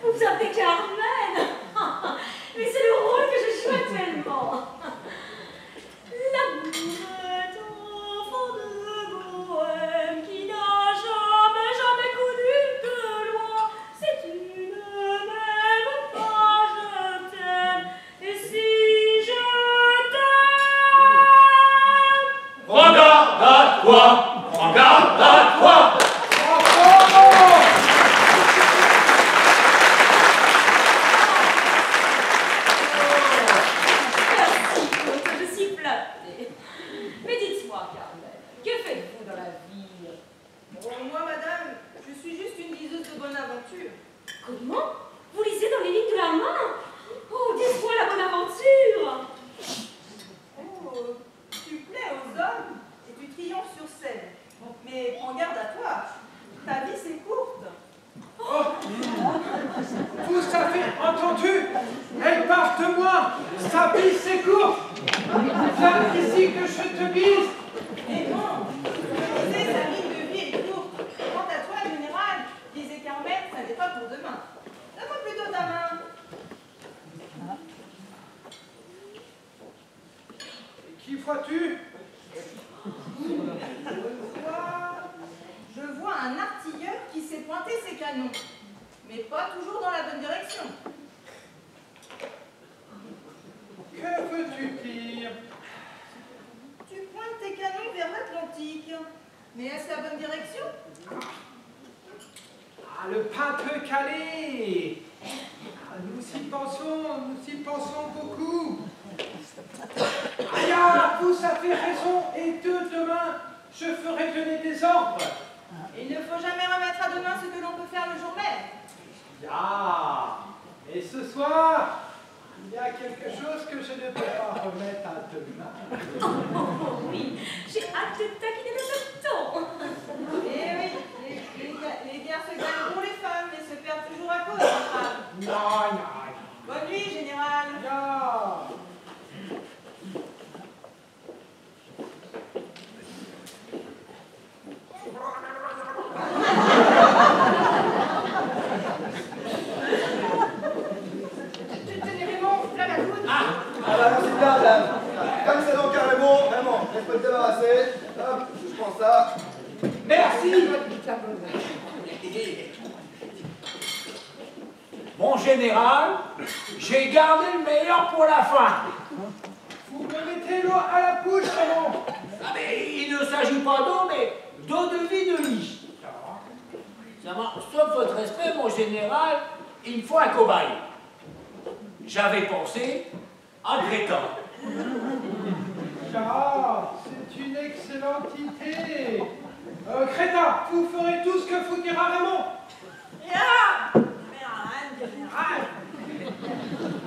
Vous appelez Carmen? Mais c'est le rôle que je joue actuellement. L'amour est un enfant de bohème qui n'a jamais connu de loi. Si tu ne m'aimes pas, je t'aime. Et si je t'aime, Prends garde à toi. Prends garde à toi. mais dites-moi, Carmen, que faites-vous dans la vie? Bon, moi, madame, je suis juste une liseuse de bonne aventure. Comment? Vous lisez dans les lignes de la main? Oh, dites-moi la bonne aventure! Oh, tu plais aux hommes et tu triomphes sur scène. Mais prends garde à toi, ta vie c'est courte. Oh. Vous avez entendu? Elle parle de moi. Sa vie c'est court. Viens ici que je te bise. Et non, je disais, sa ligne de vie est courte. Quant à toi, général, disait Carmen, ça n'est pas pour demain. Donne-moi plutôt ta main. Et qui vois-tu? Je vois un artilleur qui s'est pointé ses canons, mais pas toujours dans la bonne direction. Que veux-tu dire? Tu pointes tes canons vers l'Atlantique, mais est-ce la bonne direction? Ah, le pain peu calé. Ah, nous y pensons beaucoup. Aïe, vous avez raison, et demain, je ferai donner des ordres. Il ne faut jamais remettre à demain ce que l'on peut faire le jour même. Ah, et ce soir, il y a quelque chose que je ne peux pas remettre à demain. Oh oui, j'ai hâte de taquiner le tonton. Eh oui, les guerres se gagnent pour les femmes, mais se perdent toujours à cause des femmes. Non. Bonne nuit, général. Non. Ah bah non, c'est bien, madame. Comme c'est donc un Raymond, vraiment, je peux te débarrasser. Hop, je prends ça. Merci. Mon général, j'ai gardé le meilleur pour la fin. Vous me mettez l'eau à la bouche, Raymond. Ah mais il ne s'agit pas d'eau, mais d'eau de vie de lit. Sauf votre respect, mon général, il me faut un cobaye. J'avais pensé à Greta. Ah, c'est une excellente idée. Greta, vous ferez tout ce que vous dira Raymond.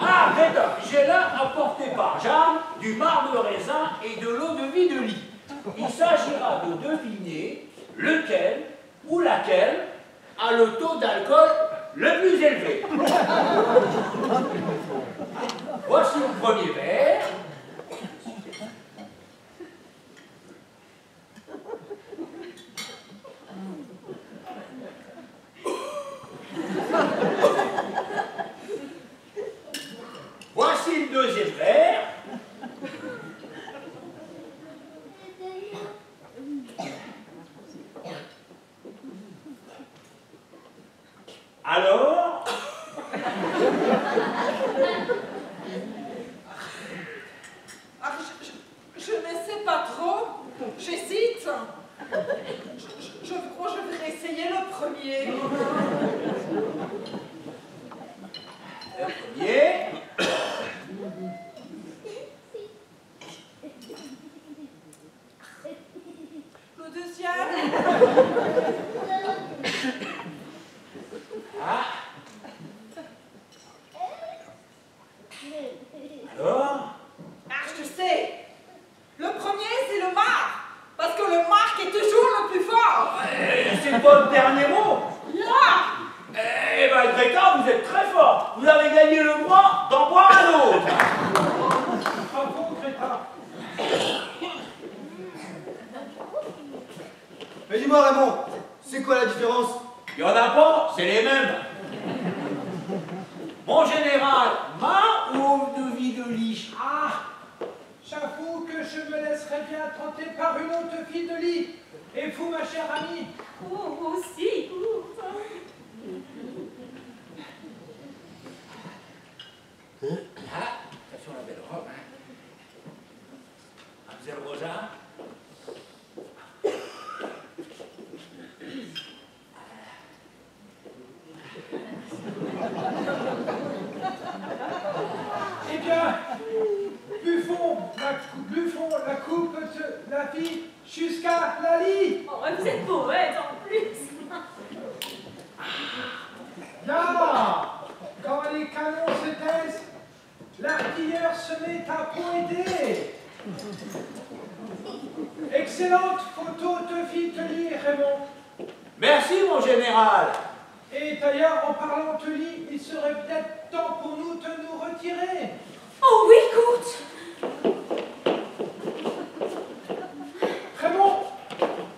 Ah, Greta, j'ai là apporté par Jeanne du marc de raisin et de l'eau de vie de lit. Il s'agira de deviner lequel ou laquelle a le taux d'alcool le plus élevé. Voici le premier verre. Voici le deuxième verre. Alors? Ah, je ne sais pas trop. J'hésite. Je crois que je vais essayer le premier. Le premier. Le deuxième. Ah. Alors? Ah, je sais. Le premier, c'est le marque. Parce que le marque est toujours le plus fort. C'est pas le dernier mot. Moi. Eh ben, Greta, vous êtes très fort. Vous avez gagné le droit d'en boire un autre. Bravo, Greta. Mais dis-moi, Raymond, c'est quoi la différence? Il y en a pas, c'est les mêmes. Mon général, main ou eau de vie de lit? Ah, j'avoue que je me laisserais bien tenter par une autre fille de lit. Et vous, ma chère amie? Oh, aussi. Ah, attention la belle robe, hein. Mademoiselle Rosa. Eh bien, buffons la coupe de la vie jusqu'à la lit. Oh, vous êtes poète en plus. Là, quand les canons se taisent, l'artilleur se met à poéter. Excellente photo de vie de lit, Raymond. Merci, mon général. Et d'ailleurs, en parlant de lit, il serait peut-être temps pour nous de nous retirer. Oh oui, écoute. Raymond,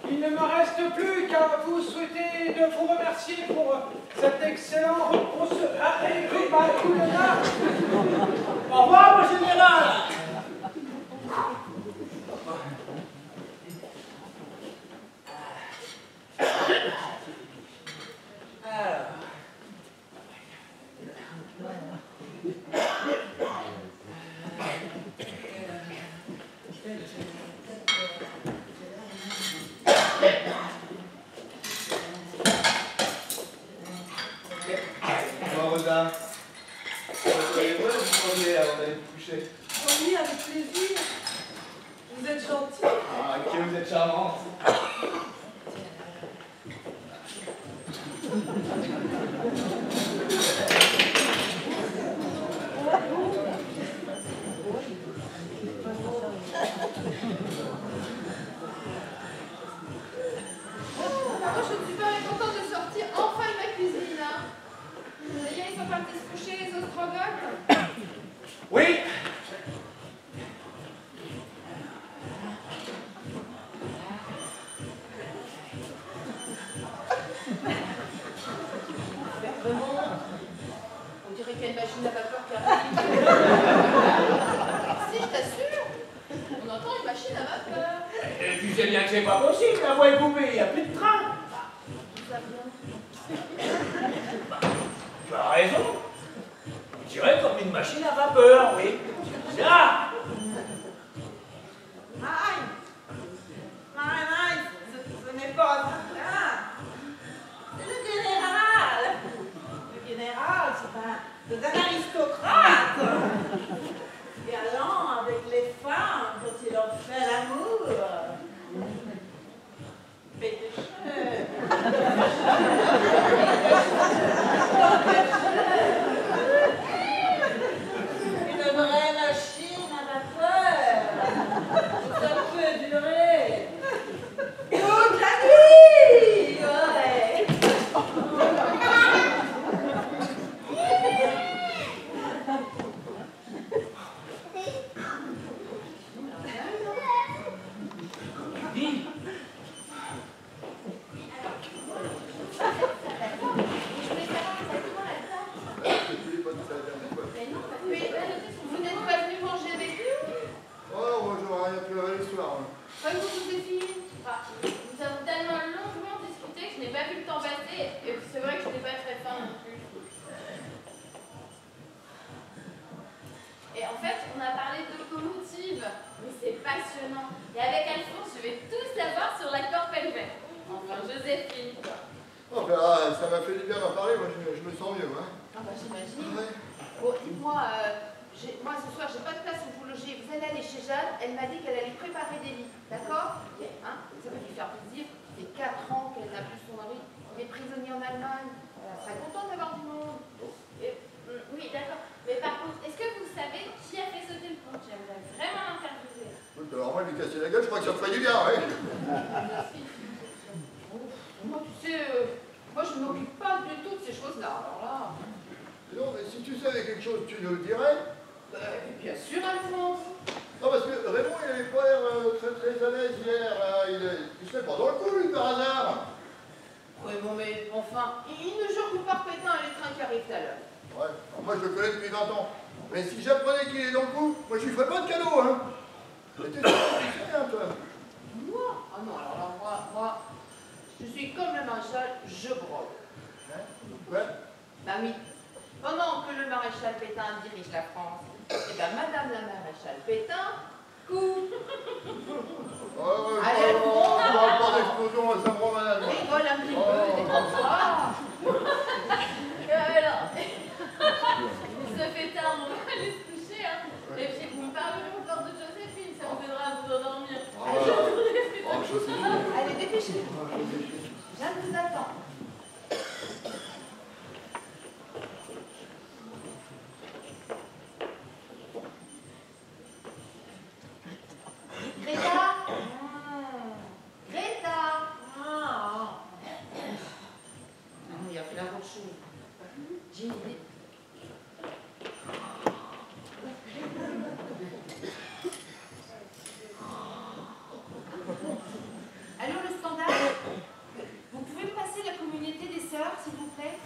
il ne me reste plus qu'à vous souhaiter de vous remercier pour cet excellent repos. Au revoir, mon général. Bon, Rosa, soyez bonne, vous m'ennuyer avant d'aller vous coucher. Oui, avec plaisir. Vous êtes gentil. Ah, que vous êtes charmante. Moi, je suis pas contente de sortir enfin de ma cuisine. Ça y est, ils sont partis se coucher, les ostrogoths. Oui. On dirait qu'il y a une machine à vapeur qui arrive. Si, je t'assure. On entend une machine à vapeur. Et tu sais bien que c'est pas possible, la voie est coupée, il n'y a plus de train. Ça vient. Tu as raison. On dirait comme une machine à vapeur, oui. C'est là. Aïe. Aïe, ce n'est pas un train. C'est le général. Le général, c'est un aristocrate. Et allant avec les femmes quand il leur fait l'amour. Pétecheur. Une vraie m'a fait du bien d'en parler, moi je me sens mieux. Hein. Ah bah j'imagine. Ouais. Bon, dites-moi, moi ce soir j'ai pas de place où vous loger. Vous allez aller chez Jeanne, elle m'a dit qu'elle allait préparer des lits, d'accord? Hein, ça va lui faire plaisir. Ça fait 4 ans qu'elle n'a plus son mari. Il est prisonnier en Allemagne. Elle serait contente d'avoir du monde. Oui, d'accord. Mais par contre, est-ce que vous savez qui a fait sauter le pont? J'aimerais vraiment l'interviewer. Alors moi, lui casser la gueule, je crois que ça me ferait du bien, ouais. Moi, tu sais, moi je ne m'occupe pas du tout de ces choses-là. Alors là. Non, mais si tu savais quelque chose, tu nous le dirais. Bien sûr, Alphonse. Non, parce que Raymond, il avait pas l'air très à l'aise hier. Il se met pas dans le coup, lui, par hasard. Oui, bon, mais enfin, il ne joue que par Pétain et les trains qui arrivent à l'heure. Ouais, alors moi je le connais depuis 20 ans. Mais si j'apprenais qu'il est dans le coup, moi je lui ferais pas de cadeau, hein. Mais t'es rien, toi. Moi? Ah non, alors là, moi, je suis comme le maréchal, je brode. Hein? Ouais. Bah oui. Pendant que le maréchal Pétain dirige la France, et bien Madame la maréchale Pétain coupe. Oh, ouais, Allez, on parle pas d'explosion, ça me rend malade. Rigole un petit peu, t'es comme ça. Alors, il se fait tard, on va aller se coucher. Hein. Et puis vous me parlerez encore de Joséphine, ça vous aidera à vous endormir. Allez, dépêchez-vous. Jeanne vous attend. Greta. Greta. Il a fait la bonne chose. J'ai une idée. Allô, le standard? Vous pouvez me passer la communauté des sœurs, s'il vous plaît?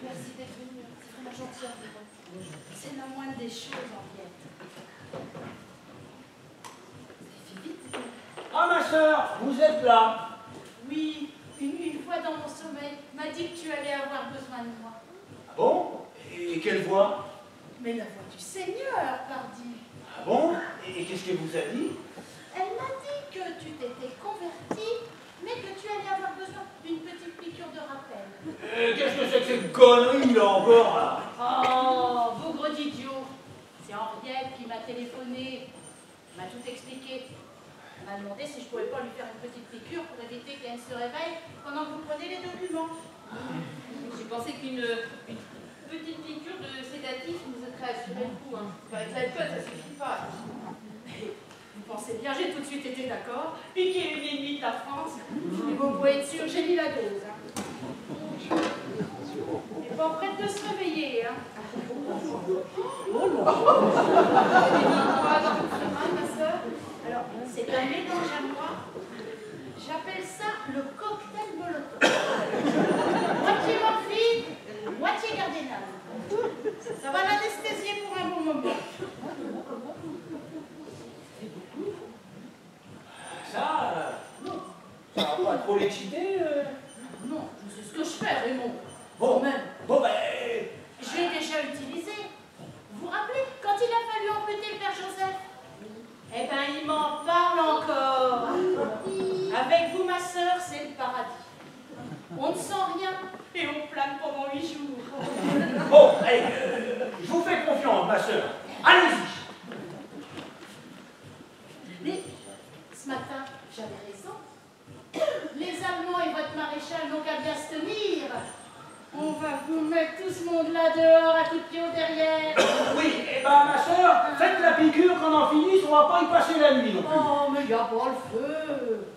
Merci d'être venu, c'est vraiment gentil à vous. C'est la moindre des choses, Henriette. Ah, ma soeur, vous êtes là. Oui, une fois dans mon sommeil, m'a dit que tu allais avoir besoin de moi. Ah bon? Et quelle voix? Mais la voix du Seigneur, pardi. Ah bon? Et qu'est-ce qu'elle vous a dit? Elle m'a dit que tu t'étais converti, mais que tu allais avoir besoin d'une petite piqûre de rappel. Qu'est-ce que c'est que cette connerie, là, encore, là? Oh, bougre d'idiot. C'est Henriette qui m'a téléphoné. Elle m'a tout expliqué. Elle m'a demandé si je pouvais pas lui faire une petite piqûre pour éviter qu'elle se réveille pendant que vous prenez les documents. J'ai pensé qu'une petite piqûre de sédatif nous aiderait à assurer le coup. Hein. Avec l'alcool, ça suffit pas. Vous pensez bien, j'ai tout de suite été d'accord. Piquer une ennemie de la France. Et vous pouvez être sûr, j'ai mis la dose. Hein. Elle n'est pas prête de se réveiller. Hein. Ma soeur? Alors, c'est un mélange à moi. J'appelle ça le cocktail Molotov. Moitié morphine, moitié gardénal. Ça va l'anesthésier pour un bon moment. Ça va pas trop l'exciter? Non, je sais ce que je fais, Raymond. Bon, même. Bon, ben... Je l'ai déjà utilisé. Vous vous rappelez, quand il a fallu amputer le père Joseph? Eh ben, il m'en parle encore. Avec vous, ma sœur, c'est le paradis. On ne sent rien et on plane pendant 8 jours. Bon, allez, je vous fais confiance, ma soeur. Allez-y. Mais, ce matin, j'avais raison. Les Allemands et votre maréchal n'ont qu'à bien se tenir. On va vous mettre tout ce monde-là dehors à coups de pied au derrière. Oui, eh ben, ma soeur, faites la piqûre qu'on en finisse, on va pas y passer la nuit non plus. Oh, mais il n'y a pas le feu.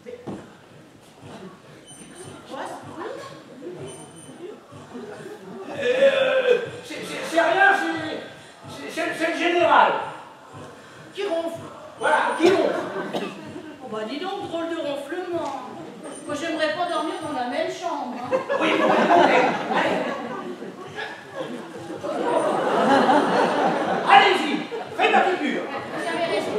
Mais... Quoi, ça brûle? C'est rien, c'est le général. Qui ronfle. Voilà, qui ronfle. Oh bah dis donc, drôle de ronflement. Moi, j'aimerais pas dormir dans la même chambre. Hein. Oui, bon, allez. Allez-y, faites la piqûre. Vous avez raison.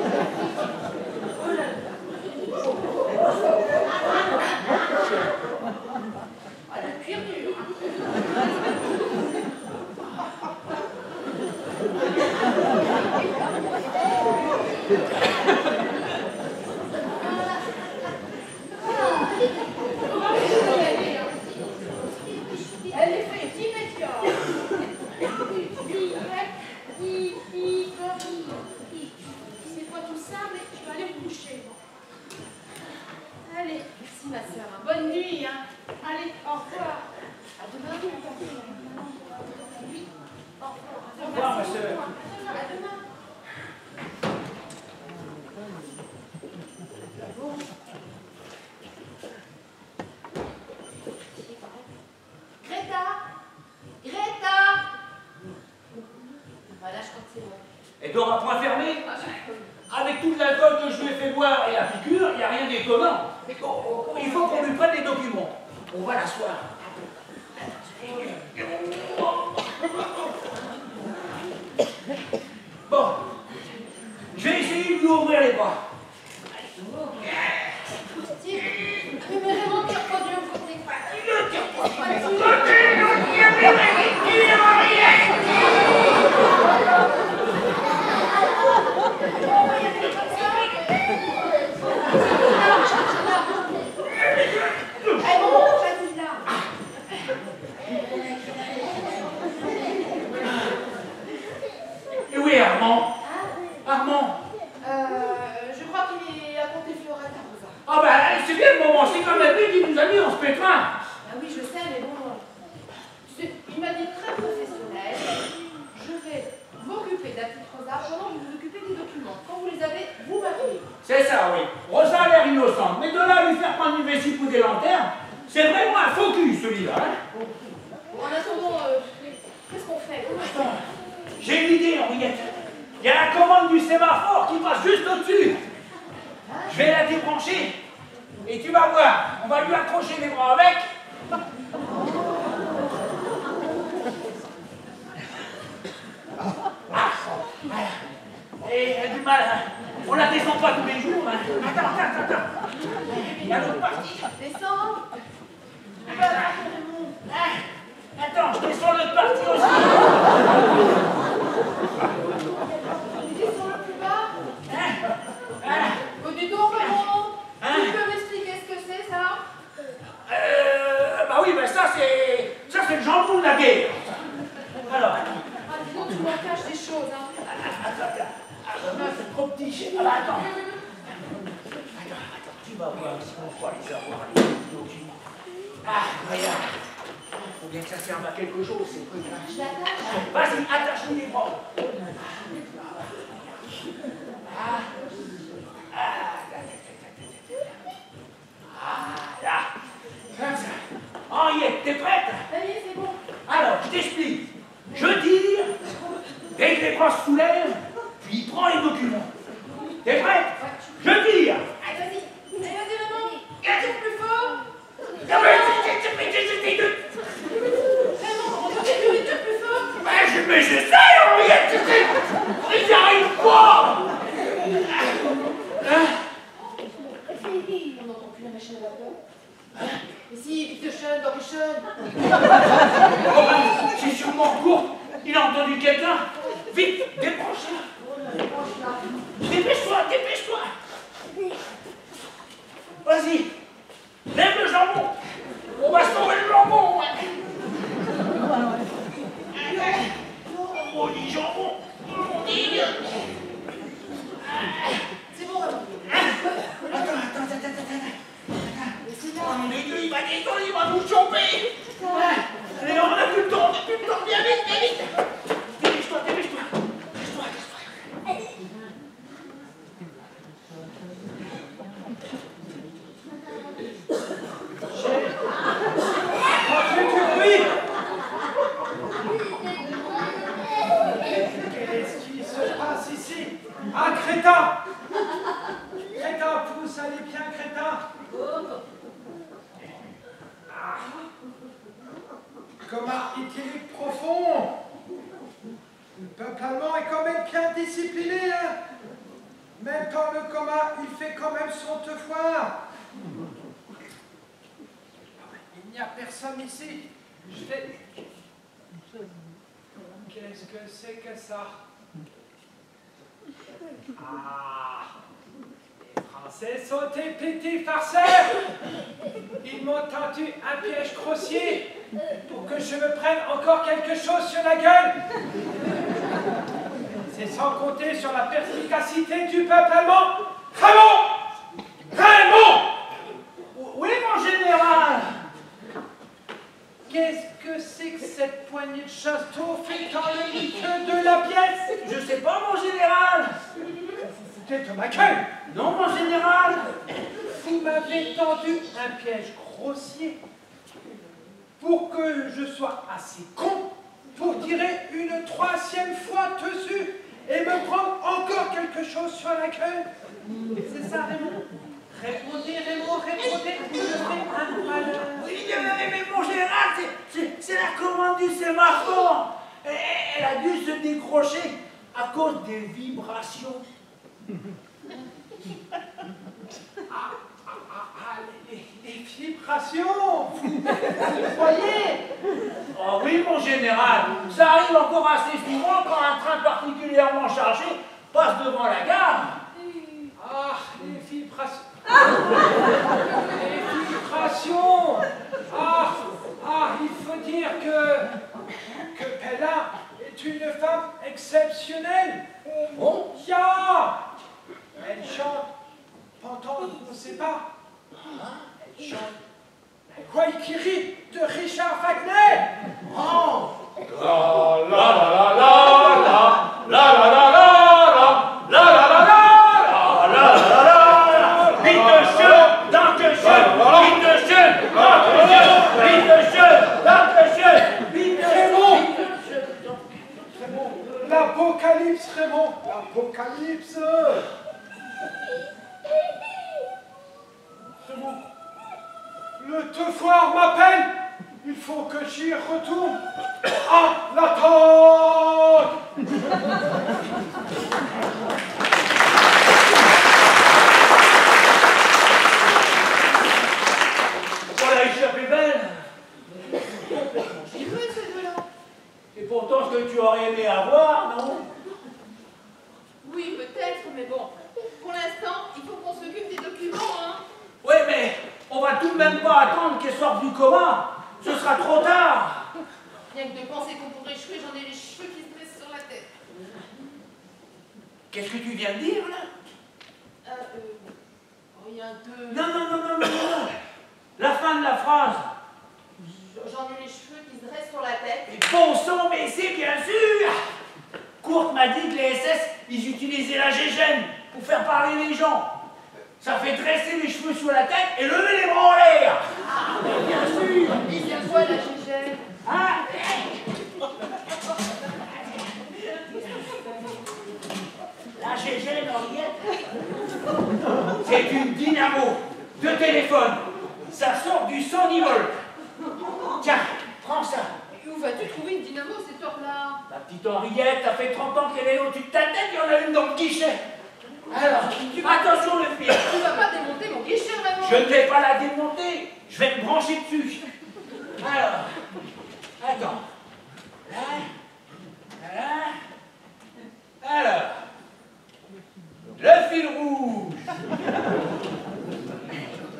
Au revoir, ma soeur. À demain. Greta! Greta! Voilà, je crois que c'est bon. Et t'auras point fermé? Avec toute l'alcool que je lui ai fait boire et la piqûre, il n'y a rien d'étonnant. Il faut qu'on lui prenne les documents. On va l'asseoir. Bon, je vais essayer de lui ouvrir les bras. Steve, mais Raymond tire pas du haut côté. Il ne tire pas. Et où est Armand? Armand? Je crois qu'il est à côté Florette à Rosa. Ah ben, c'est bien le moment, c'est quand même lui qui nous a mis en ce pétrin. Ah oui, je sais, mais bon... Tu sais, il m'a dit très professionnel. Je vais m'occuper de la petite Rosa pendant que vous vous occupez des documents. Quand vous les avez, vous m'appelez. C'est ça, oui. Rosa a l'air innocente, mais de là à lui faire prendre une vessie ou des lanternes, c'est vraiment un faux cul, celui-là. Hein? En attendant, qu'est-ce qu'on fait? J'ai une idée, Henriette. Il y a la commande du sémaphore qui passe juste au-dessus. Je vais la débrancher. Et tu vas voir, on va lui accrocher les bras avec. Ah, voilà. Et elle a du mal, hein. On la descend pas tous les jours. Hein. Attends. Il y a l'autre partie. Descends. Attends, je descends l'autre partie aussi. Descends le plus bas. Dis donc, Raymond, tu peux m'expliquer ce que c'est, ça? Bah oui, mais ça c'est le jambon de la guerre. Alors, Ah, dis donc, tu m'en caches des choses, hein. Attends, c'est trop petit. Ah bah attends. Attends, tu vas voir si on croit les avoir, les documents. Ah, regarde. Faut bien que ça serve à quelque chose, c'est peu grave. Je l'attache. Vas-y, attache-lui les bras. Là. Comme ça. Henriette, t'es prête? Ça y est, c'est bon. Alors, je t'explique. Je tire, dès que les bras se soulèvent, puis il prend les documents. T'es prête? Je tire. Allez, vas-y. Allez, vas-y, Raymond. Tire plus fort. Raymond, on peut tire plus fort. mais j'essaie, Henriette, j'essaie. Mais j'y arrive pas. On n'entend plus la machine à vapeur. Mais si, Pictochon, Dorichon. C'est sûrement court. Il a entendu quelqu'un. Vite, débranche-la. Dépêche-toi. Vas-y. Lève le jambon. On va sauver le jambon. On dit jambon. On dit... C'est bon, Raymond. Attends. Oh mon Dieu, il va descendre, il va nous choper. Allez, on n'a plus le temps, viens vite. Dépêche-toi. Qu'est-ce qui se passe ici? Ah, crétin! Crétin, pousse, allez bien, crétin! Ah. Coma éthylique profond! Le peuple allemand est quand même bien discipliné, hein? Même dans le coma, il fait quand même son devoir. Il n'y a personne ici. Je vais... Qu'est-ce que c'est que ça? Ah! Les Français sont des petits farceurs! Ils m'ont tendu un piège grossier pour que je me prenne encore quelque chose sur la gueule! C'est sans compter sur la perspicacité du peuple allemand! Raymond! Oui, mon général. Qu'est-ce que c'est que cette poignée de chasteau fait dans le lit? ma queue. Non, mon général. Vous m'avez tendu un piège grossier pour que je sois assez con pour tirer une 3e fois dessus et me prendre encore quelque chose sur la queue. C'est ça, Raymond? Répondez, Raymond, répondez, vous me faites un malheur. Oui, mais mon général, c'est la commande du sémaphore. Elle a dû se décrocher à cause des vibrations. Les vibrations. Vous croyez? Oh oui, mon général, ça arrive encore assez souvent quand un train particulièrement chargé passe devant la gare. Ah, les vibrations. Les vibrations. Il faut dire que Bella est une femme exceptionnelle. Bon. Elle chante pendant, on ne sait pas. Elle chante Waikiri de Richard Wagner. Oh. La la la la la la la la la la la la la la. L'apocalypse, Raymond, l'apocalypse. Raymond, le tefoir m'appelle. Il faut que j'y retourne. À l'attaque. Voilà, échappée belle. Ils veulent ces deux-là. Et pourtant, ce que tu aurais aimé avoir, non? Oui, peut-être, mais bon. Pour l'instant, il faut qu'on s'occupe des documents, hein. Oui, mais on va tout de même pas attendre qu'elle sorte du coma. Ce sera trop tard. Rien que de penser qu'on pourrait échouer, j'en ai les cheveux qui se dressent sur la tête. Qu'est-ce que tu viens de dire, là? Rien de... Non. La fin de la phrase. J'en ai les cheveux qui se dressent sur la tête. Mais bon sang, mais c'est bien sûr. Kurt m'a dit que les SS, ils utilisaient la gégène pour faire parler les gens. Ça fait dresser les cheveux sur la tête et lever les bras en l'air. Ah, mais bien sûr. Il y a quoi, la gégène? Ah. La gégène, Henriette, c'est une dynamo de téléphone. Ça sort du 110 volts. Tiens, prends ça. Et où vas-tu trouver une dynamo cette heure-là? La petite Henriette, ça fait 30 ans qu'elle est au-dessus de ta tête, il y en a une dans le guichet. Alors, attention le fil. Tu vas pas démonter mon guichet, vraiment? Je ne vais pas la démonter, je vais me brancher dessus. Alors, attends. Alors, le fil rouge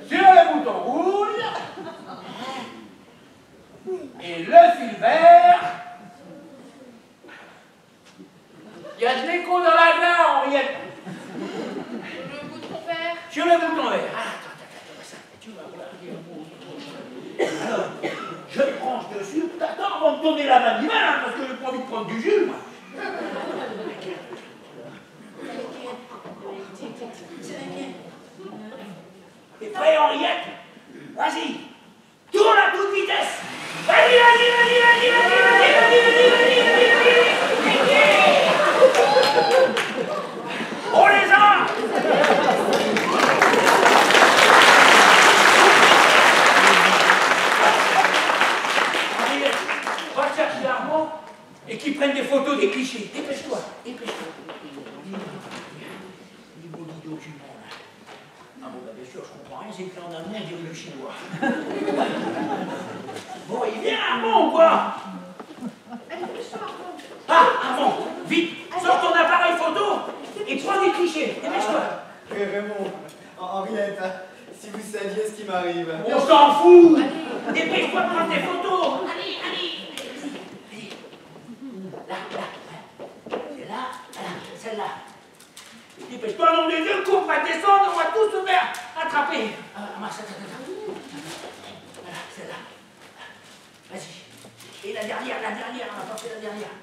sur le bouton rouge et le fil vert. Il y a de l'écho dans la gare, Henriette. Le bouton vert. Sur le bouton vert. Attends, ça, tu vas voir. Alors, je me branche dessus. T'attends avant de tourner la manivelle, hein, parce que j'ai pas envie de prendre du jus, moi. T'es prêt, Henriette? Vas-y. Tourne à toute vitesse. Vas-y. On les a. Va chercher Armand et qu'ils prennent des photos des clichés. Dépêche-toi. Niveau du document, là. Ah bon, bah bien sûr, je comprends rien, c'est écrit en allemand, on dirait le chinois. Bon, il vient Armand ou quoi? Allez, dépêche-toi, Armand. Ah, Armand, vite, sors ton appareil photo et prends des clichés. Dépêche-toi. Raymond, Henriette, si vous saviez ce qui m'arrive. On s'en fout. Dépêche-toi de prendre des photos. Allez. Là. C'est là, celle-là. Dépêche-toi, nom des yeux, cours, va descendre, on va tous se faire attraper. Attends. Voilà, celle-là. Vas-y. Et la dernière, on va passer la dernière.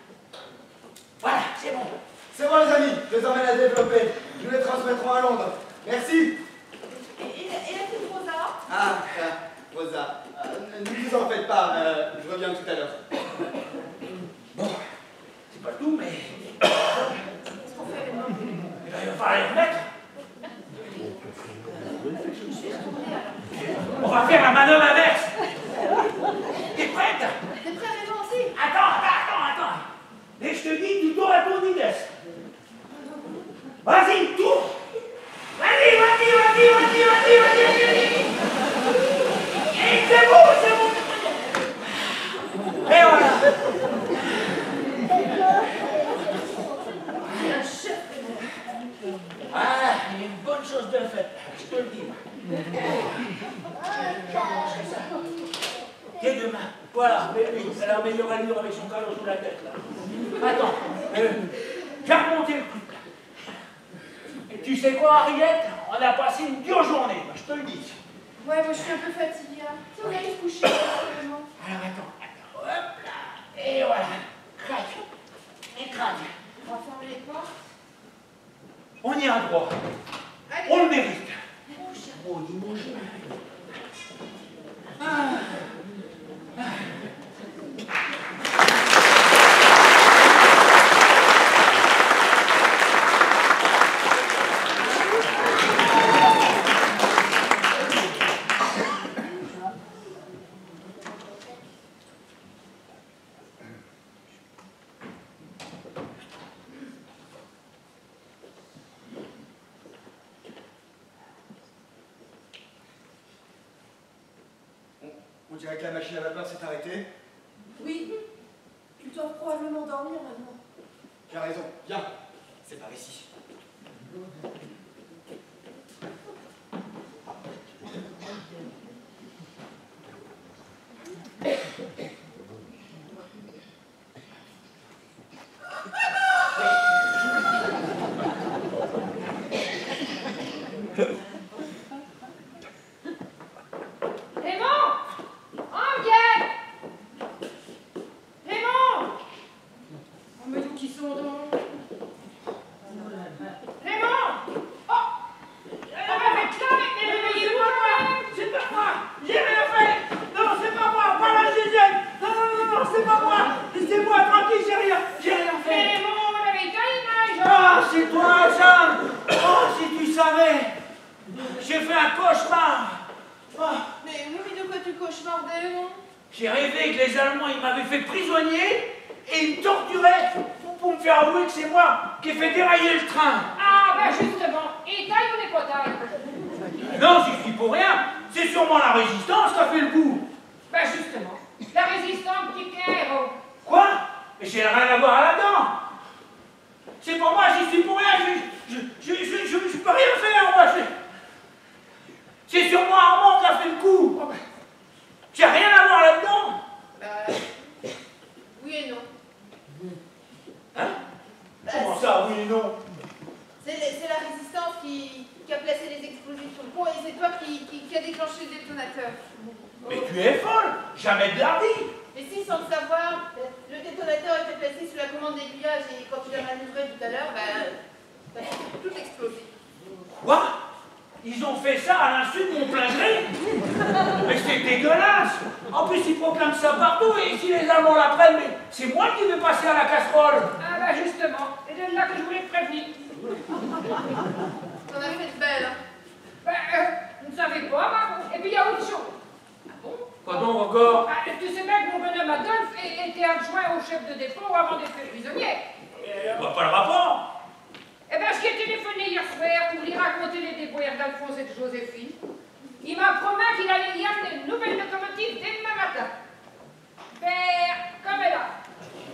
Voilà, c'est bon. C'est bon les amis, je les emmène à développer. Nous les transmettrons à Londres. Merci. Et la petite Rosa? Ah, Rosa, ne vous en faites pas, je reviens tout à l'heure. Bon, c'est pas tout, mais... Qu'est-ce qu'on fait maintenant? Il va falloir les remettre. On va faire la manœuvre inverse. T'es prête? T'es prêt à m'avancer? Attends. Et je te dis, tu tournes à ton vitesse. Vas-y, tourne. Vas-y. Et c'est bon. Et voilà. Ah, il y a une bonne chose de faite, je te le dis. J'arrangerai ça. Tes deux mains. Voilà, mais oui, elle a meilleure allure avec son calot sous la tête, là. Attends, j'ai remonté le truc. Et tu sais quoi, Ariette? On a passé une dure journée, je te le dis. Ouais, moi je suis un peu fatiguée. Hein. Si on allait se coucher, vraiment. Alors attends. Hop là. Et voilà. Crac. Et crac. On va fermer les portes. On ira droit. Allez. On le mérite. Oh, dis-moi. On dirait que la machine à vapeur s'est arrêtée. Oui, ils doivent probablement dormir maintenant. Tu as raison, viens, c'est par ici. J'ai rêvé que les Allemands, ils m'avaient fait prisonnier et ils me torturaient pour me faire avouer que c'est moi qui ai fait dérailler le train. Ah, ben justement, et taille ou n'est pas taille? Non, j'y suis pour rien. C'est sûrement la résistance qui a fait le coup. Ben justement, la résistance qui héros. Quoi? Mais j'ai rien à voir là-dedans. C'est pour moi, j'y suis pour rien. Je peux rien faire, moi. C'est sûrement Armand qui a fait le coup. J'ai rien à voir là-dedans. Oui et non. Hein? Comment ça, oui et non? C'est la résistance qui a placé les explosifs sur le pont et c'est toi qui a déclenché le détonateur. Mais tu es folle. Jamais de la vie. Mais si, sans le savoir, le détonateur était placé sous la commande d'aiguillage et quand tu l'as manœuvré tout à l'heure, tout explosé. Quoi? Ils ont fait ça à l'insu de mon plein gré? Mais c'est dégueulasse! En plus, ils proclament ça partout, et si les Allemands l'apprennent, mais c'est moi qui vais passer à la casserole! Ah ben justement, et de là que je voulais te prévenir. T'en as fait de belle, hein? Vous ne savez pas, Margot. Et puis il y a autre chose. Ah bon? Quoi donc encore? Tu sais bien que mon bonhomme Adolphe était adjoint au chef de dépôt avant d'être fait prisonnier. On voit pas le rapport! Eh bien, je t'ai téléphoné hier soir pour lui raconter les débrouillards d'Alphonse et de Joséphine. Il m'a promis qu'il allait y amener une nouvelle locomotive dès demain matin. Faire comme elle a.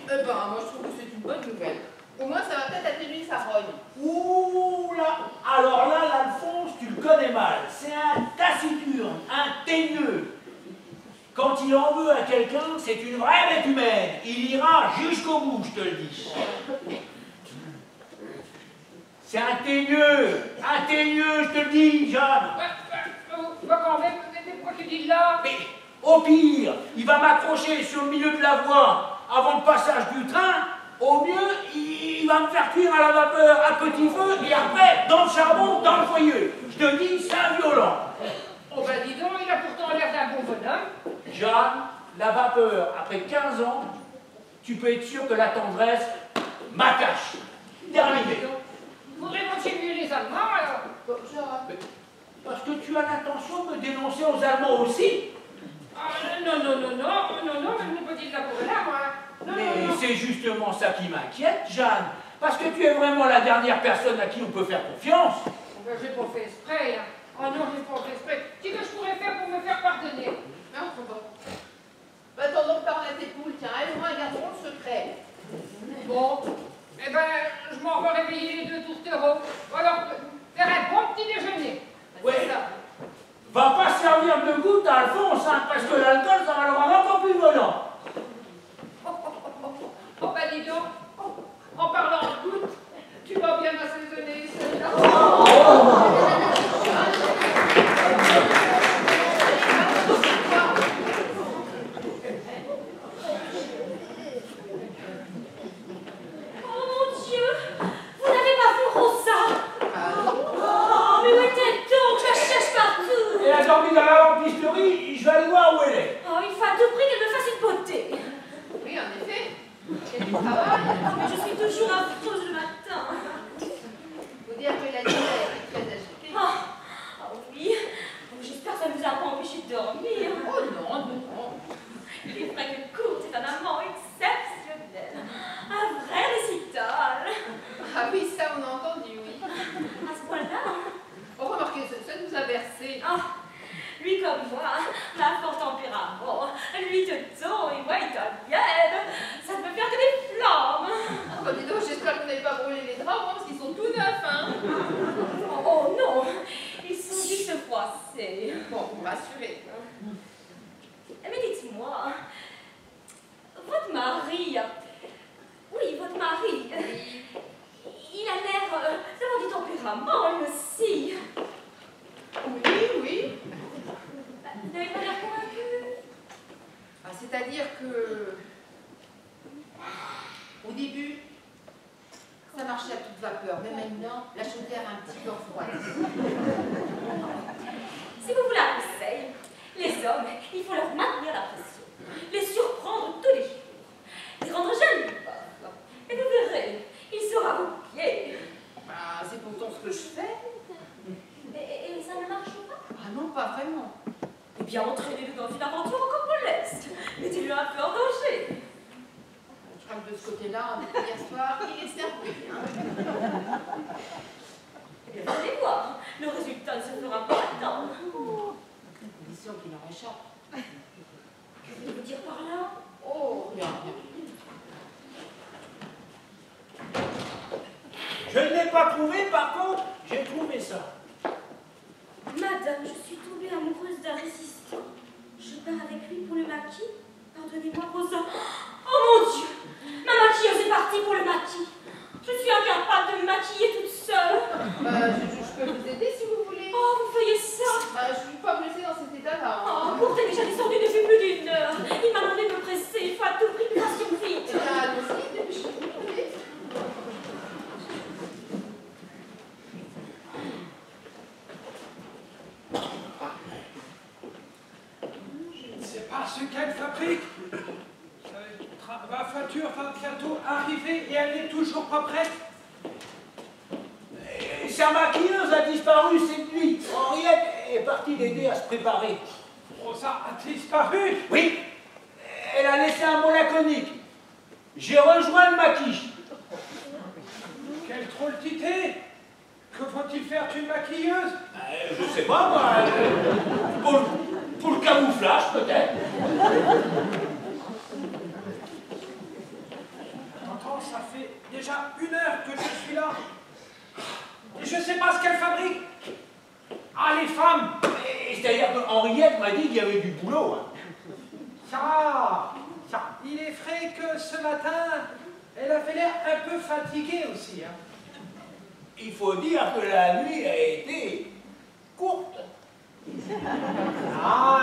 Eh ben, moi je trouve que c'est une bonne nouvelle. Au moins, ça va peut-être atténuer sa rogne. Ouh là! Alors là, l'Alphonse, tu le connais mal. C'est un taciturne, un teigneux. Quand il en veut à quelqu'un, c'est une vraie bête humaine. Il ira jusqu'au bout, je te le dis. C'est un teigneux, je te le dis, Jeanne. Quand même, pourquoi tu dis là? Mais au pire, il va m'accrocher sur le milieu de la voie avant le passage du train Au mieux, il va me faire cuire à la vapeur à petit feu et après dans le charbon, dans le foyer. Je te dis, c'est un violent. Oh ben dis donc, il a pourtant l'air d'un bon bonhomme. Jeanne, la vapeur, après 15 ans, tu peux être sûr que la tendresse m'attache. Terminé. Faudrait moitié mieux les Allemands alors. Parce que tu as l'intention de me dénoncer aux Allemands aussi. Ah, non, mais je n'ai pas dit de la pour là, moi. Non, Mais c'est justement ça qui m'inquiète, Jeanne. Parce que tu es vraiment la dernière personne à qui on peut faire confiance. Ben, j'ai pas fait exprès, hein. Oh non, j'ai pas fait exprès. Qu'est-ce que je pourrais faire pour me faire pardonner? Mais enfin bon. Bah, attends donc, parle à tes poules, tiens, elles au moins garderont le secret. Bon, eh ben, je m'en vais réveiller les deux tourtereaux. Alors, faire un bon petit déjeuner. Ouais. Va pas servir de goutte à Alphonse, hein, parce que l'alcool, ça va le rendre encore plus volant. Oh, ben dis donc, en parlant de goutte, tu vas bien assaisonner celle-là. Dans la lampisterie, je vais aller voir où elle est. Oh, il faut à tout prix qu'elle me fasse une beauté. Oui, en effet. C'est du travail. Mais je suis toujours affreuse le matin. Faut dire que la nuit est très agitée. Oh oui. J'espère que ça ne vous a pas empêché de dormir. Oh non, non. Il est vrai que Kurt est un amant exceptionnel. Un vrai récital. Ah oui, ça on a entendu, oui. À ce point-là. Oh, remarquez, ça nous a versé. Lui comme moi, ma fort tempérament, lui teuton et moi italienne, ça ne peut faire que des flammes. Oh, dis donc, j'espère que vous n'avez pas brûlé les draps, parce qu'ils sont tout neufs, hein. Oh non, ils sont juste froissés. Bon, vous rassurez. Mais dites-moi, votre mari, oui, votre mari, il a l'air d'avoir du tempérament, lui aussi. Oui. Vous n'avez pas l'air convaincu? C'est-à-dire que, au début, ça marchait à toute vapeur, mais maintenant, la chaudière a un petit peu refroidi. Si vous voulez un conseil, les hommes, il faut leur maintenir la pression, les surprendre tous les jours, les rendre jaloux, et vous verrez, il sera à vos pieds. Bah, c'est pourtant ce que je fais. Et ça ne marche pas? Ah non, pas vraiment. Eh bien, entraînez-le dans une aventure encore moleste. Mettez-le un peu en danger. Je crois que de ce côté-là, hier soir, il est servi. Eh bien, vous allez voir, le résultat ne se fera pas attendre. À condition qu'il en réchappe. Que voulez-vous dire par là? Oh, rien. Je ne l'ai pas trouvé, par contre, j'ai trouvé ça. Madame, je suis tombée amoureuse d'un résistant. Je pars avec lui pour le maquis. Pardonnez-moi, Rosa. Oh mon Dieu! Ma maquilleuse est partie pour le maquis. Je suis incapable de me maquiller toute seule. Je peux vous aider si vous voulez. Oh, vous faites ça? Je ne vais pas me laisser dans cet état-là. Oh, Kurt est déjà descendu depuis plus d'une heure. Il m'a demandé de me presser. Il faut à tout prix que nous fassions vite. Allons-y, dépêchez-vous. Je ne sais pas ce qu'elle fabrique. Ma voiture va bientôt arriver et elle n'est toujours pas prête. Sa maquilleuse a disparu cette nuit. Henriette est partie l'aider à se préparer. Rosa a disparu? Oui. Elle a laissé un mot laconique. J'ai rejoint le maquis. Quelle drôle d'idée! Que faut-il faire d'une maquilleuse? Je sais pas, moi. Pour le camouflage, peut-être. Attends, ça fait déjà 1 heure que je suis là. Et je sais pas ce qu'elle fabrique. Ah, les femmes! C'est-à-dire que Henriette m'a dit qu'il y avait du boulot. Ça, il est vrai que ce matin, elle avait l'air un peu fatiguée aussi. Hein. Il faut dire que la nuit a été courte. Ah,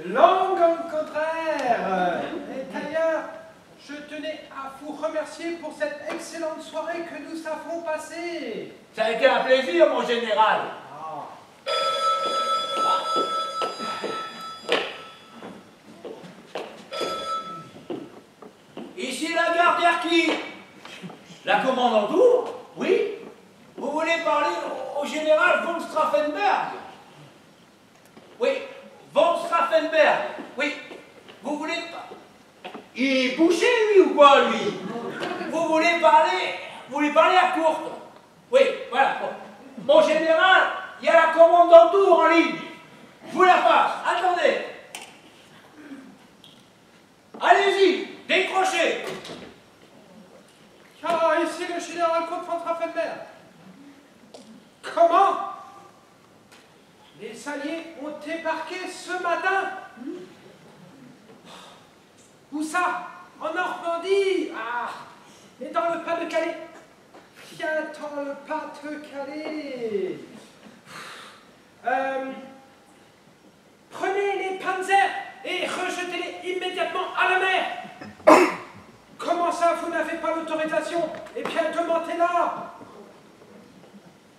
une longue au contraire. Et d'ailleurs, je tenais à vous remercier pour cette excellente soirée que nous avons passée. Ça a été un plaisir, mon général. Ici la gare d'Erquy. La commandanture? Oui. Vous voulez parler au général von Straffenberg? Oui, von Straffenberg. Oui. Vous voulez pas? Il est bouché, lui, ou quoi, lui? Vous voulez parler à courte? Oui, voilà. Mon général, il y a la commandanture en ligne. Je vous la passe. Attendez. Allez-y, décrochez. Ah, ici le général Comte von Straffenberg. Comment? Les Alliés ont débarqué ce matin? Où ça? En Normandie? Ah, et dans le Pas-de-Calais? Bien dans le Pas-de-Calais. Prenez les panzers et rejetez-les immédiatement à la mer. Comment ça, vous n'avez pas l'autorisation? Eh bien, demandez-la.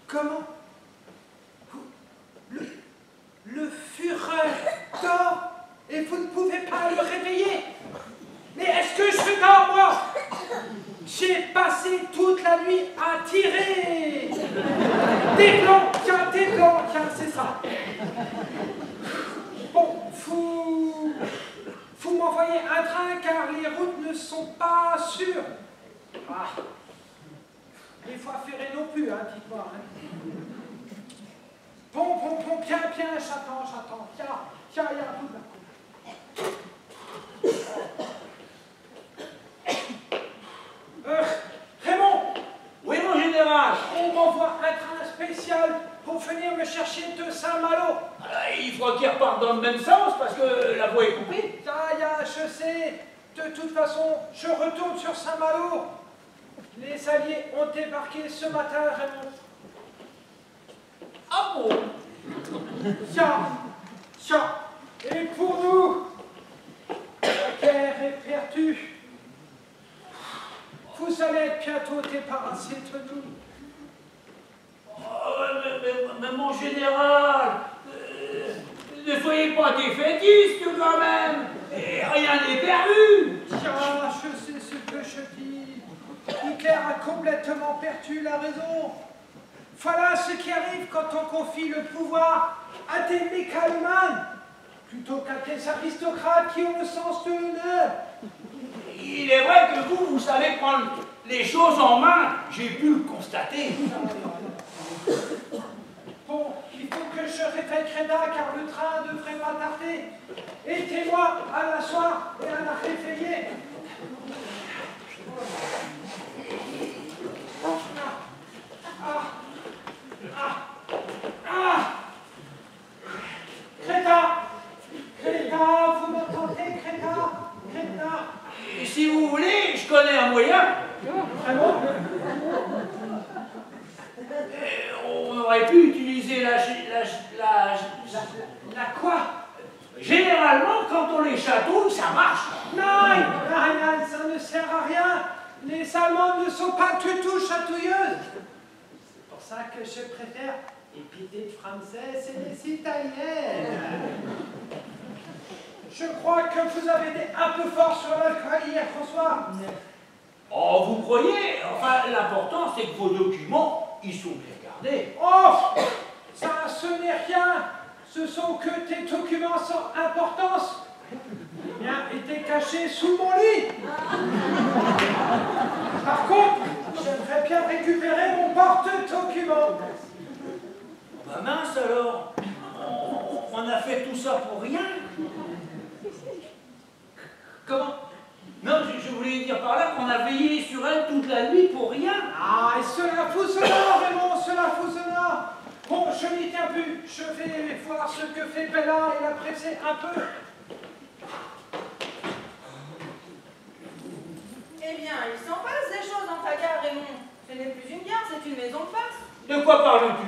Comment? Le Führer dort et vous ne pouvez pas le réveiller? Mais est-ce que je dors, moi? J'ai passé toute la nuit à tirer. Des plans, tiens, c'est ça. Bon, vous m'envoyez un train car les routes ne sont pas sûres. Ah, les voies ferrées non plus, hein, dites-moi. Hein. Bon, bien, j'attends. Tiens, il y a un bout là. Raymond! Oui, mon général. On m'envoie un train spécial pour venir me chercher de Saint-Malo. Il faut qu'il reparte dans le même sens parce que la voie est coupée. Je sais. De toute façon, je retourne sur Saint-Malo. Les Alliés ont débarqué ce matin, Raymond. Ah bon? Tiens. Et pour nous, la guerre est perdue. Vous allez être bientôt débarrassés de nous. Oh, mais mon général, ne soyez pas défaitiste quand même. Et rien n'est perdu. Tiens, je sais ce que je dis. Hitler a complètement perdu la raison. Voilà ce qui arrive quand on confie le pouvoir à des mécalomanes plutôt qu'à des aristocrates qui ont le sens de l'honneur. Il est vrai que vous savez prendre les choses en main. J'ai pu le constater. Bon, il faut que je réveille Créda car le train devrait pas tarder. Aidez-moi à l'asseoir et à la réveiller. Créda, vous m'entendez, Créda? Et si vous voulez, je connais un moyen. Vraiment? On aurait pu utiliser la quoi? Généralement, quand on les chatouille, ça marche. Non, ça ne sert à rien. Les Allemandes ne sont pas du tout chatouilleuses. C'est pour ça que je préfère les petites françaises et les italiennes. Je crois que vous avez été un peu fort sur l'alcool hier, François. Oh, vous croyez? Enfin, l'important, c'est que vos documents, ils sont bien gardés. Oh, ça, ce n'est rien. Ce sont que tes documents sans importance. Eh bien, étaient cachés sous mon lit. Par contre, j'aimerais bien récupérer mon porte-document. Bah mince alors, on a fait tout ça pour rien. Comment? Non, je voulais dire par là qu'on a veillé sur elle toute la nuit pour rien. Ah, et cela fout cela, Raymond, cela fout cela. Bon, je n'y tiens plus. Je vais voir ce que fait Bella et la presser un peu. Eh bien, il s'en passe des choses dans ta gare, Raymond. Ce n'est plus une gare, c'est une maison de passe. De quoi parles-tu?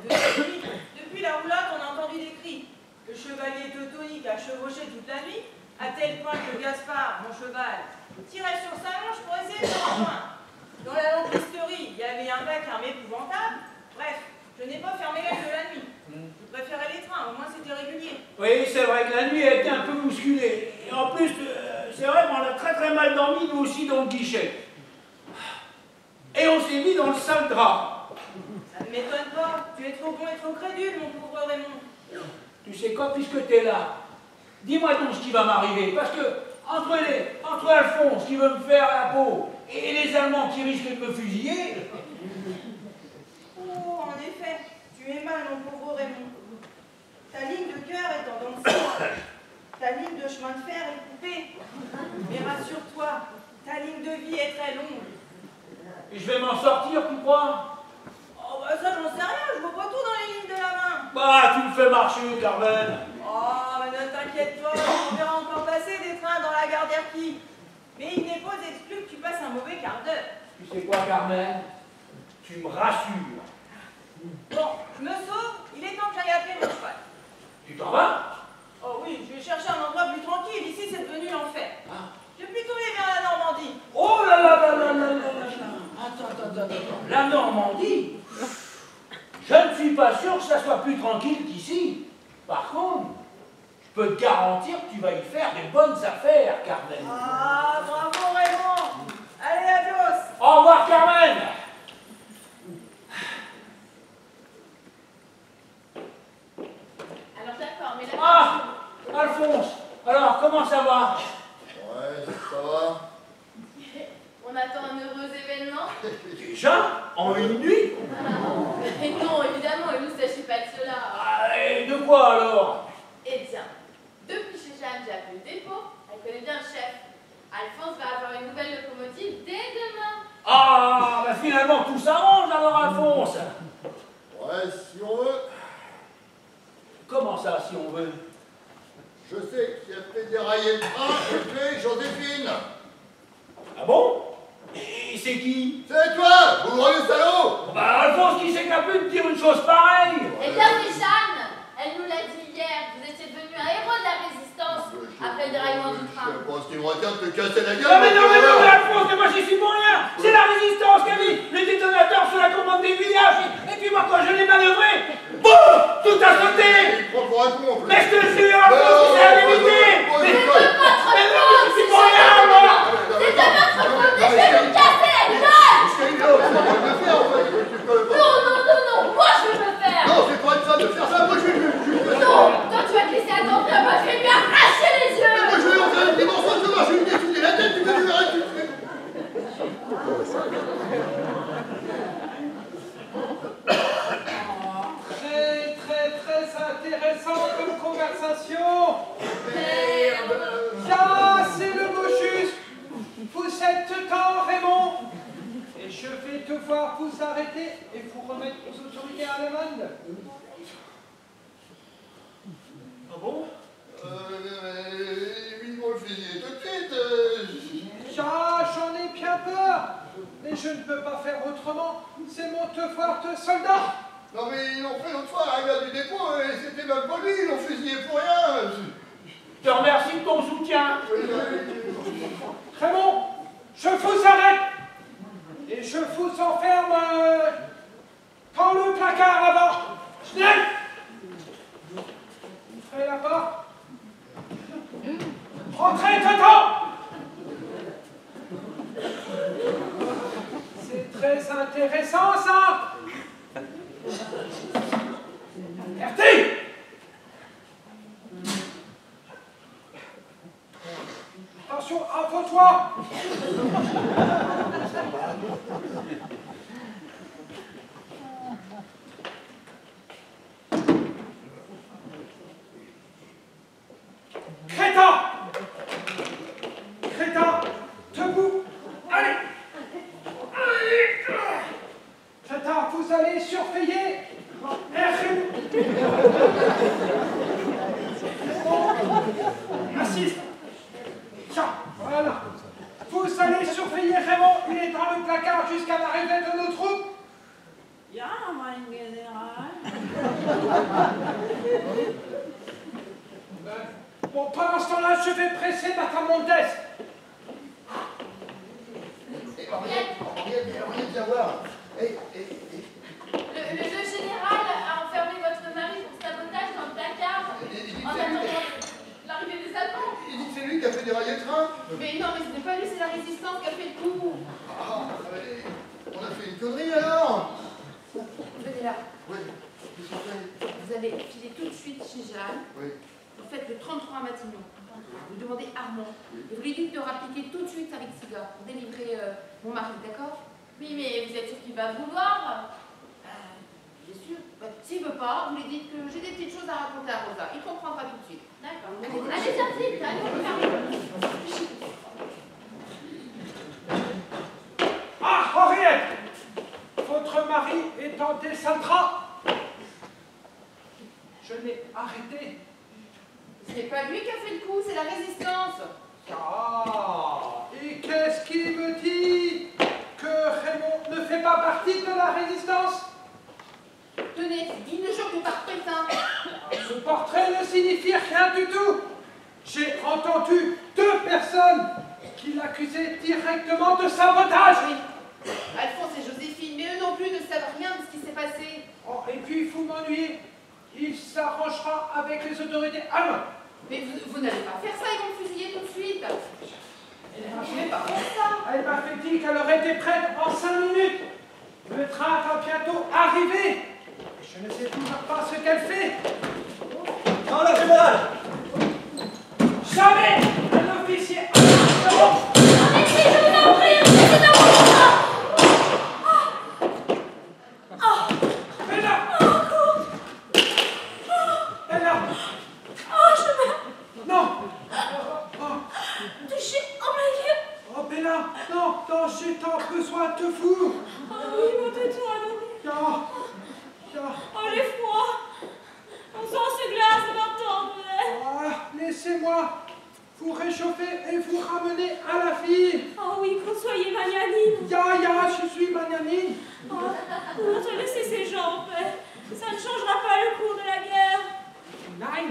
Depuis la roulotte, on a entendu des cris. Le chevalier teutonique a chevauché toute la nuit. à tel point que Gaspard, mon cheval, tirait sur sa manche pour essayer de me rejoindre. Dans la lampisterie, il y avait un vacarme épouvantable. Bref, je n'ai pas fermé l'œil de la nuit. Je préférais les trains, au moins c'était régulier. Oui, c'est vrai que la nuit a été un peu bousculée. Et en plus, c'est vrai qu'on a très mal dormi, nous aussi, dans le guichet. Et on s'est mis dans le sale drap. Ça ne m'étonne pas. Tu es trop bon et trop crédule, mon pauvre Raymond. Tu sais quoi, puisque t'es là, dis-moi donc ce qui va m'arriver. Parce que, entre Alphonse qui veut me faire la peau et les Allemands qui risquent de me fusiller... Oh, en effet, tu es mal, mon pauvre Raymond. Ta ligne de cœur est en dents de scie. Ta ligne de chemin de fer est coupée. Mais rassure-toi, ta ligne de vie est très longue. Et je vais m'en sortir, tu crois? Oh, bah ça, j'en sais rien, je vois pas tout dans les lignes de la main. Bah, tu me fais marcher, Carmen. Oh, mais ne t'inquiète pas, on verra encore passer des trains dans la gare d'Erquy. Mais il n'est pas exclu que tu passes un mauvais quart d'heure. Tu sais quoi, Carmen? Tu me rassures. Bon, je me sauve, il est temps que j'aille appeler mon cheval. Tu t'en vas? Oh oui, je vais chercher un endroit plus tranquille, ici c'est devenu l'enfer. Ah. Je vais plutôt aller vers la Normandie. Oh là là là là là là là. Attends. La Normandie? Je ne suis pas sûr que ça soit plus tranquille qu'ici. Par contre, je peux te garantir que tu vas y faire des bonnes affaires, Carmen. Ah, bravo Raymond. Allez, adios. Au revoir, Carmen. Alors d'accord, mais là... Ah, Alphonse, alors comment ça va? Ouais, ça va. On attend un heureux événement. Déjà? En une nuit? Et non, évidemment, il ne s'agit pas de cela. Ah, et de quoi alors? Eh bien, depuis chez Jeanne, j'ai appelé le dépôt. Elle connaît bien le chef. Alphonse va avoir une nouvelle locomotive dès demain. Ah, bah finalement tout s'arrange alors, Alphonse. Ouais, si on veut. Comment ça, si on veut? Je sais qui a fait dérailler le train, c'est Joséphine. Ah bon? Et c'est qui? C'est toi, bourreau de salaud. Bah Alphonse, qui c'est qui a pu te dire une chose pareille? Eh bien, c'est Jeanne. Elle nous l'a dit hier. Vous étiez devenu un héros de la résistance après le déraillement du train. Je pense qu'il me retient de te casser la gueule. Non mais Alphonse, moi j'y suis pour rien. C'est la résistance qui a mis les détonateurs sur la commande des villages. Et puis moi quand je l'ai manœuvré, boum, tout a sauté. Il prend pour un con en plus. Mais je te jure, Alphonse, c'est la vérité. Mais non, j'y suis pour rien, moi. C'est de votre faute et je vais vous casser la gueule. Non, moi je vais me faire. Non, c'est pas une femme de faire ça, moi je vais Non, toi tu vas te laisser attendre, moi je vais lui arracher les yeux. Moi je vais en faire des morceaux de je vais lui détruire la tête, tu vas lui arrêter. Très intéressant comme conversation. Ça, c'est le mot juste. Vous êtes temps, Raymond. Et je vais devoir vous arrêter et vous remettre aux autorités allemandes. Ah bon? Ils vont le fusiller tout de suite. J'en ai bien peur. Mais je ne peux pas faire autrement. C'est mon devoir de soldat. Non mais ils l'ont fait l'autre fois à un gars du dépôt et c'était même pas lui, ils l'ont fusillé pour rien. Je te remercie de ton soutien. Raymond, je vous arrête. Et je vous enferme dans le placard là-bas. Schnell! Ouvrez la porte. Rentrez dedans. C'est très intéressant ça. Herty! Attention, appuie-toi! Crétin! Crétin! Debout! Allez! Crétin, vous allez surveiller assiste. Tiens, voilà. Vous allez surveiller Raymond, il est dans le placard jusqu'à l'arrivée de nos troupes. Ja, mein General. Bon, pendant ce temps-là, je vais presser ma Camontès. Henriette, viens voir. Le général a enfermé votre mari pour sabotage dans le placard en attendant l'arrivée des Allemands. Il dit que c'est lui qui a fait dérailler le train. Mais non, mais ce n'est pas lui, c'est la résistance qui a fait le coup. Ah, on a fait une connerie alors. Venez là. Oui. Vous allez filer tout de suite chez Jeanne. Oui. Vous faites le 33 à Matignon. Vous demandez Armand. Et vous lui dites de rappliquer tout de suite avec Cigare pour délivrer mon mari, d'accord? Oui, mais vous êtes sûr qu'il va vouloir? Bien sûr. Bah, s'il veut pas, vous lui dites que j'ai des petites choses à raconter à Rosa. Il comprendra tout de suite. D'accord. Allez, viens vite, allez. Ah, Henriette! Votre mari est en décentra. Je l'ai arrêté. Ce n'est pas lui qui a fait le coup, c'est la résistance. Ah! Et qu'est-ce qui me dit que Raymond ne fait pas partie de la résistance? Tenez, il ne joue que par pétain. Ce portrait ne signifie rien du tout. J'ai entendu 2 personnes qui l'accusaient directement de sabotage. Oui. Alphonse et Joséphine, mais eux non plus ne savent rien de ce qui s'est passé. Oh, et puis, vous m'ennuyez. Il s'arrangera avec les autorités allemandes. Mais vous n'allez pas faire ça, ils vont me fusiller tout de suite. Je n'ai pas fait ça. Elle m'a fait dire qu'elle aurait été prête en 5 minutes. Le train va bientôt arriver. Je ne sais toujours pas ce qu'elle fait. Non, le général! Jamais un officier. Arrêtez, je vous en prie, c'est dans mon sang. Bella! Bella! Oh, je me... Non! Touché en ma gueule. Oh, Bella! Non, non, j'ai tant besoin de vous! Oh oui, mon téton à l'eau. Non! Non! Oh, l'effroi. Mon sang se glace maintenant. Ah, laissez-moi vous réchauffer et vous ramener à la vie! Oh oui, que vous soyez magnanime. Ya, je suis magnanime! Oh, vous notre laissez ces gens en paix. Ça ne changera pas le cours de la guerre. Nein,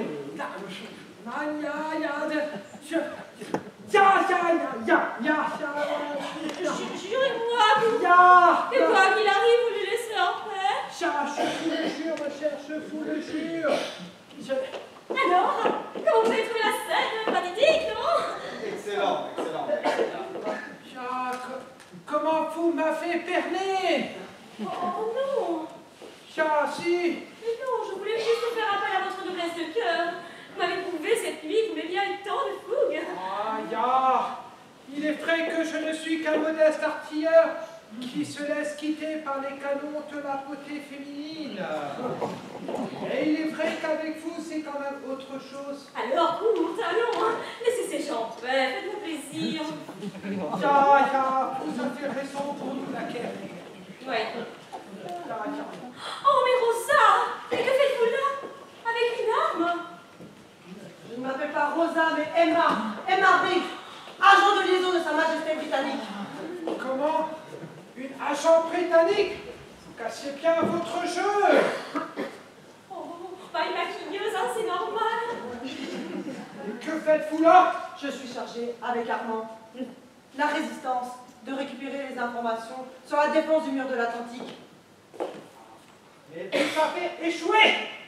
Jurez-moi que quoi qu'il arrive, vous le laisserez en paix. Je vous le jure, ma chère, je vous le jure. Alors, comment vous avez trouvé la scène? Fatidique, non? Excellent, excellent. Jacques, comment vous m'avez perné? Oh non. Si. Mais non, je voulais juste faire appel à votre noblesse de cœur. Vous m'avez prouvé cette nuit que vous m'aimiez avec tant de fougue. Ah, il est vrai que je ne suis qu'un modeste artilleur qui se laisse quitter par les canons de la beauté féminine. Et il est vrai qu'avec vous, c'est quand même autre chose. Alors, courte, allons, hein. Laissez ces gens en paix, faites-vous plaisir. Vous avez raison pour nous la guerre. Oui. Oh, mais Rosa, mais que faites-vous là? Avec une arme? Je ne m'appelle pas Rosa, mais Emma Briggs, agent de liaison de Sa Majesté britannique. Comment? Une agent britannique? Vous cassez bien votre jeu. Oh, pas une maquilleuse, hein, c'est normal. Et que faites-vous là? Je suis chargée, avec Armand, la résistance, de récupérer les informations sur la défense du mur de l'Atlantique. Et vous avez échoué.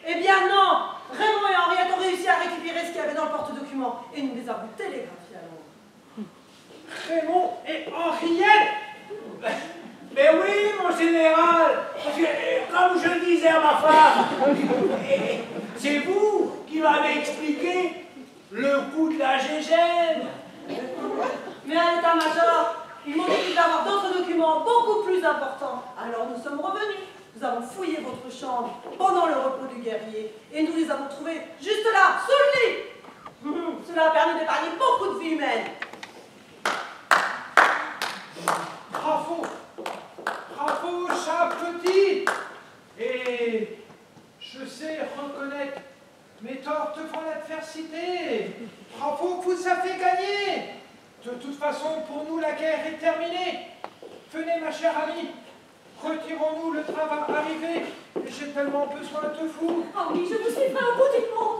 Eh bien non! Raymond et Henriette ont réussi à récupérer ce qu'il y avait dans le porte-document et nous les avons télégraphiés à Londres. Raymond et Henriette? Mais oui, mon général, parce que, comme je disais à ma femme, c'est vous qui m'avez expliqué le coup de la gégène. Mais à l'état-major, ils m'ont dit qu'il y avoir d'autres documents beaucoup plus importants. Alors nous sommes revenus. Nous avons fouillé votre chambre pendant le repos du guerrier et nous les avons trouvés juste là, sous le lit. Cela a permis d'épargner beaucoup de vies humaines. Bravo, bravo, chat petit. Et je sais reconnaître mes torts devant l'adversité. Bravo, vous avez gagné. De toute façon, pour nous, la guerre est terminée. Venez, ma chère amie. Retirons-nous, le train va arriver. Et j'ai tellement besoin de vous. Oh oui, je vous suivrai au bout du monde.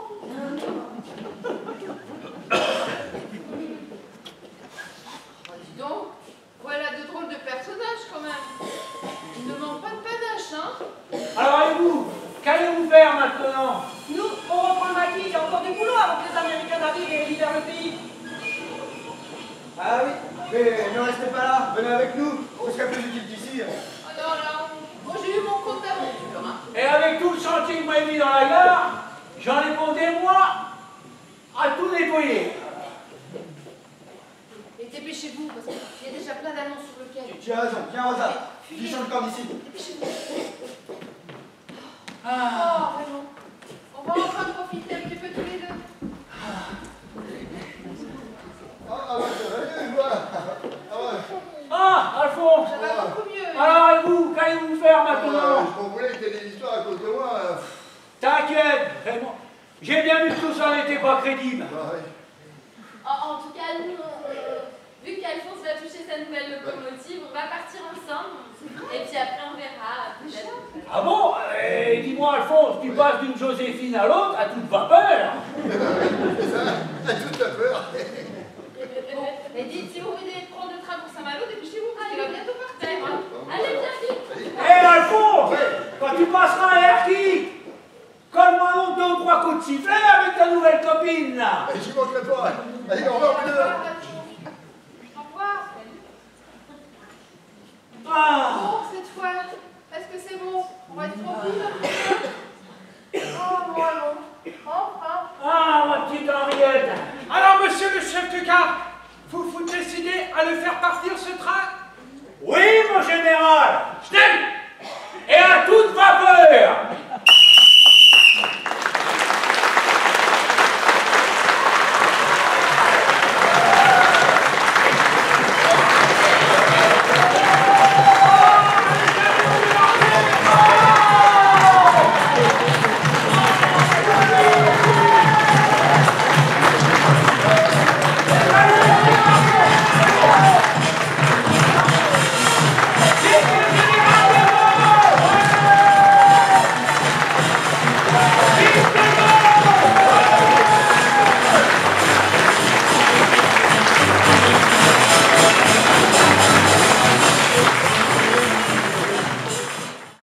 copie. Ah oui, mais ne restez pas là, venez avec nous, on serait plus utile qu'ici. Oh non, là, moi j'ai eu mon compte d'aventure. Hein. Et avec tout le chantier que vous m'avez mis dans la gare, j'en ai pour des mois à tout nettoyer. Et dépêchez-vous, parce qu'il y a déjà plein d'annonces sur le quai. Tu as raison, viens Rosa, fichons le camp d'ici. Dépêchez-vous. Ah. Oh, vraiment. On va enfin profiter un petit peu tous les deux. Ah, ouais, allez, voilà. Ah, ouais. Ah, Alphonse. Ça va beaucoup mieux. Alors, et vous, qu'allez-vous faire maintenant? Je m'en voulais que t'aies des histoires à cause de moi. T'inquiète, vraiment. J'ai bien vu que tout ça n'était pas crédible. Ah, ouais. En tout cas, nous, vu qu'Alphonse va toucher sa nouvelle locomotive, on va partir ensemble. Et puis après, on verra. Ah bon? Dis-moi, Alphonse, tu passes d'une Joséphine à l'autre à toute vapeur. C'est ça, à toute vapeur. Et dites, si vous voulez prendre le train pour Saint-Malo, dépêchez-vous, parce qu'il va bientôt partir. Allez, viens vite. Hé, Alphonse, quand tu passeras à Erquy, colle-moi donc 2 ou 3 coups de sifflet avec ta nouvelle copine, là. J'y manquerai pas. Allez, au revoir, vous deux. Au revoir. Ah. Bon, cette fois, est-ce que c'est bon? On va être tranquille. Oh, moi non. Enfin. Ah, ma petite Henriette. Alors, monsieur le chef de gare, vous décidez à le faire partir ce train? Oui, mon général. Je t'aime. Et à toute vapeur.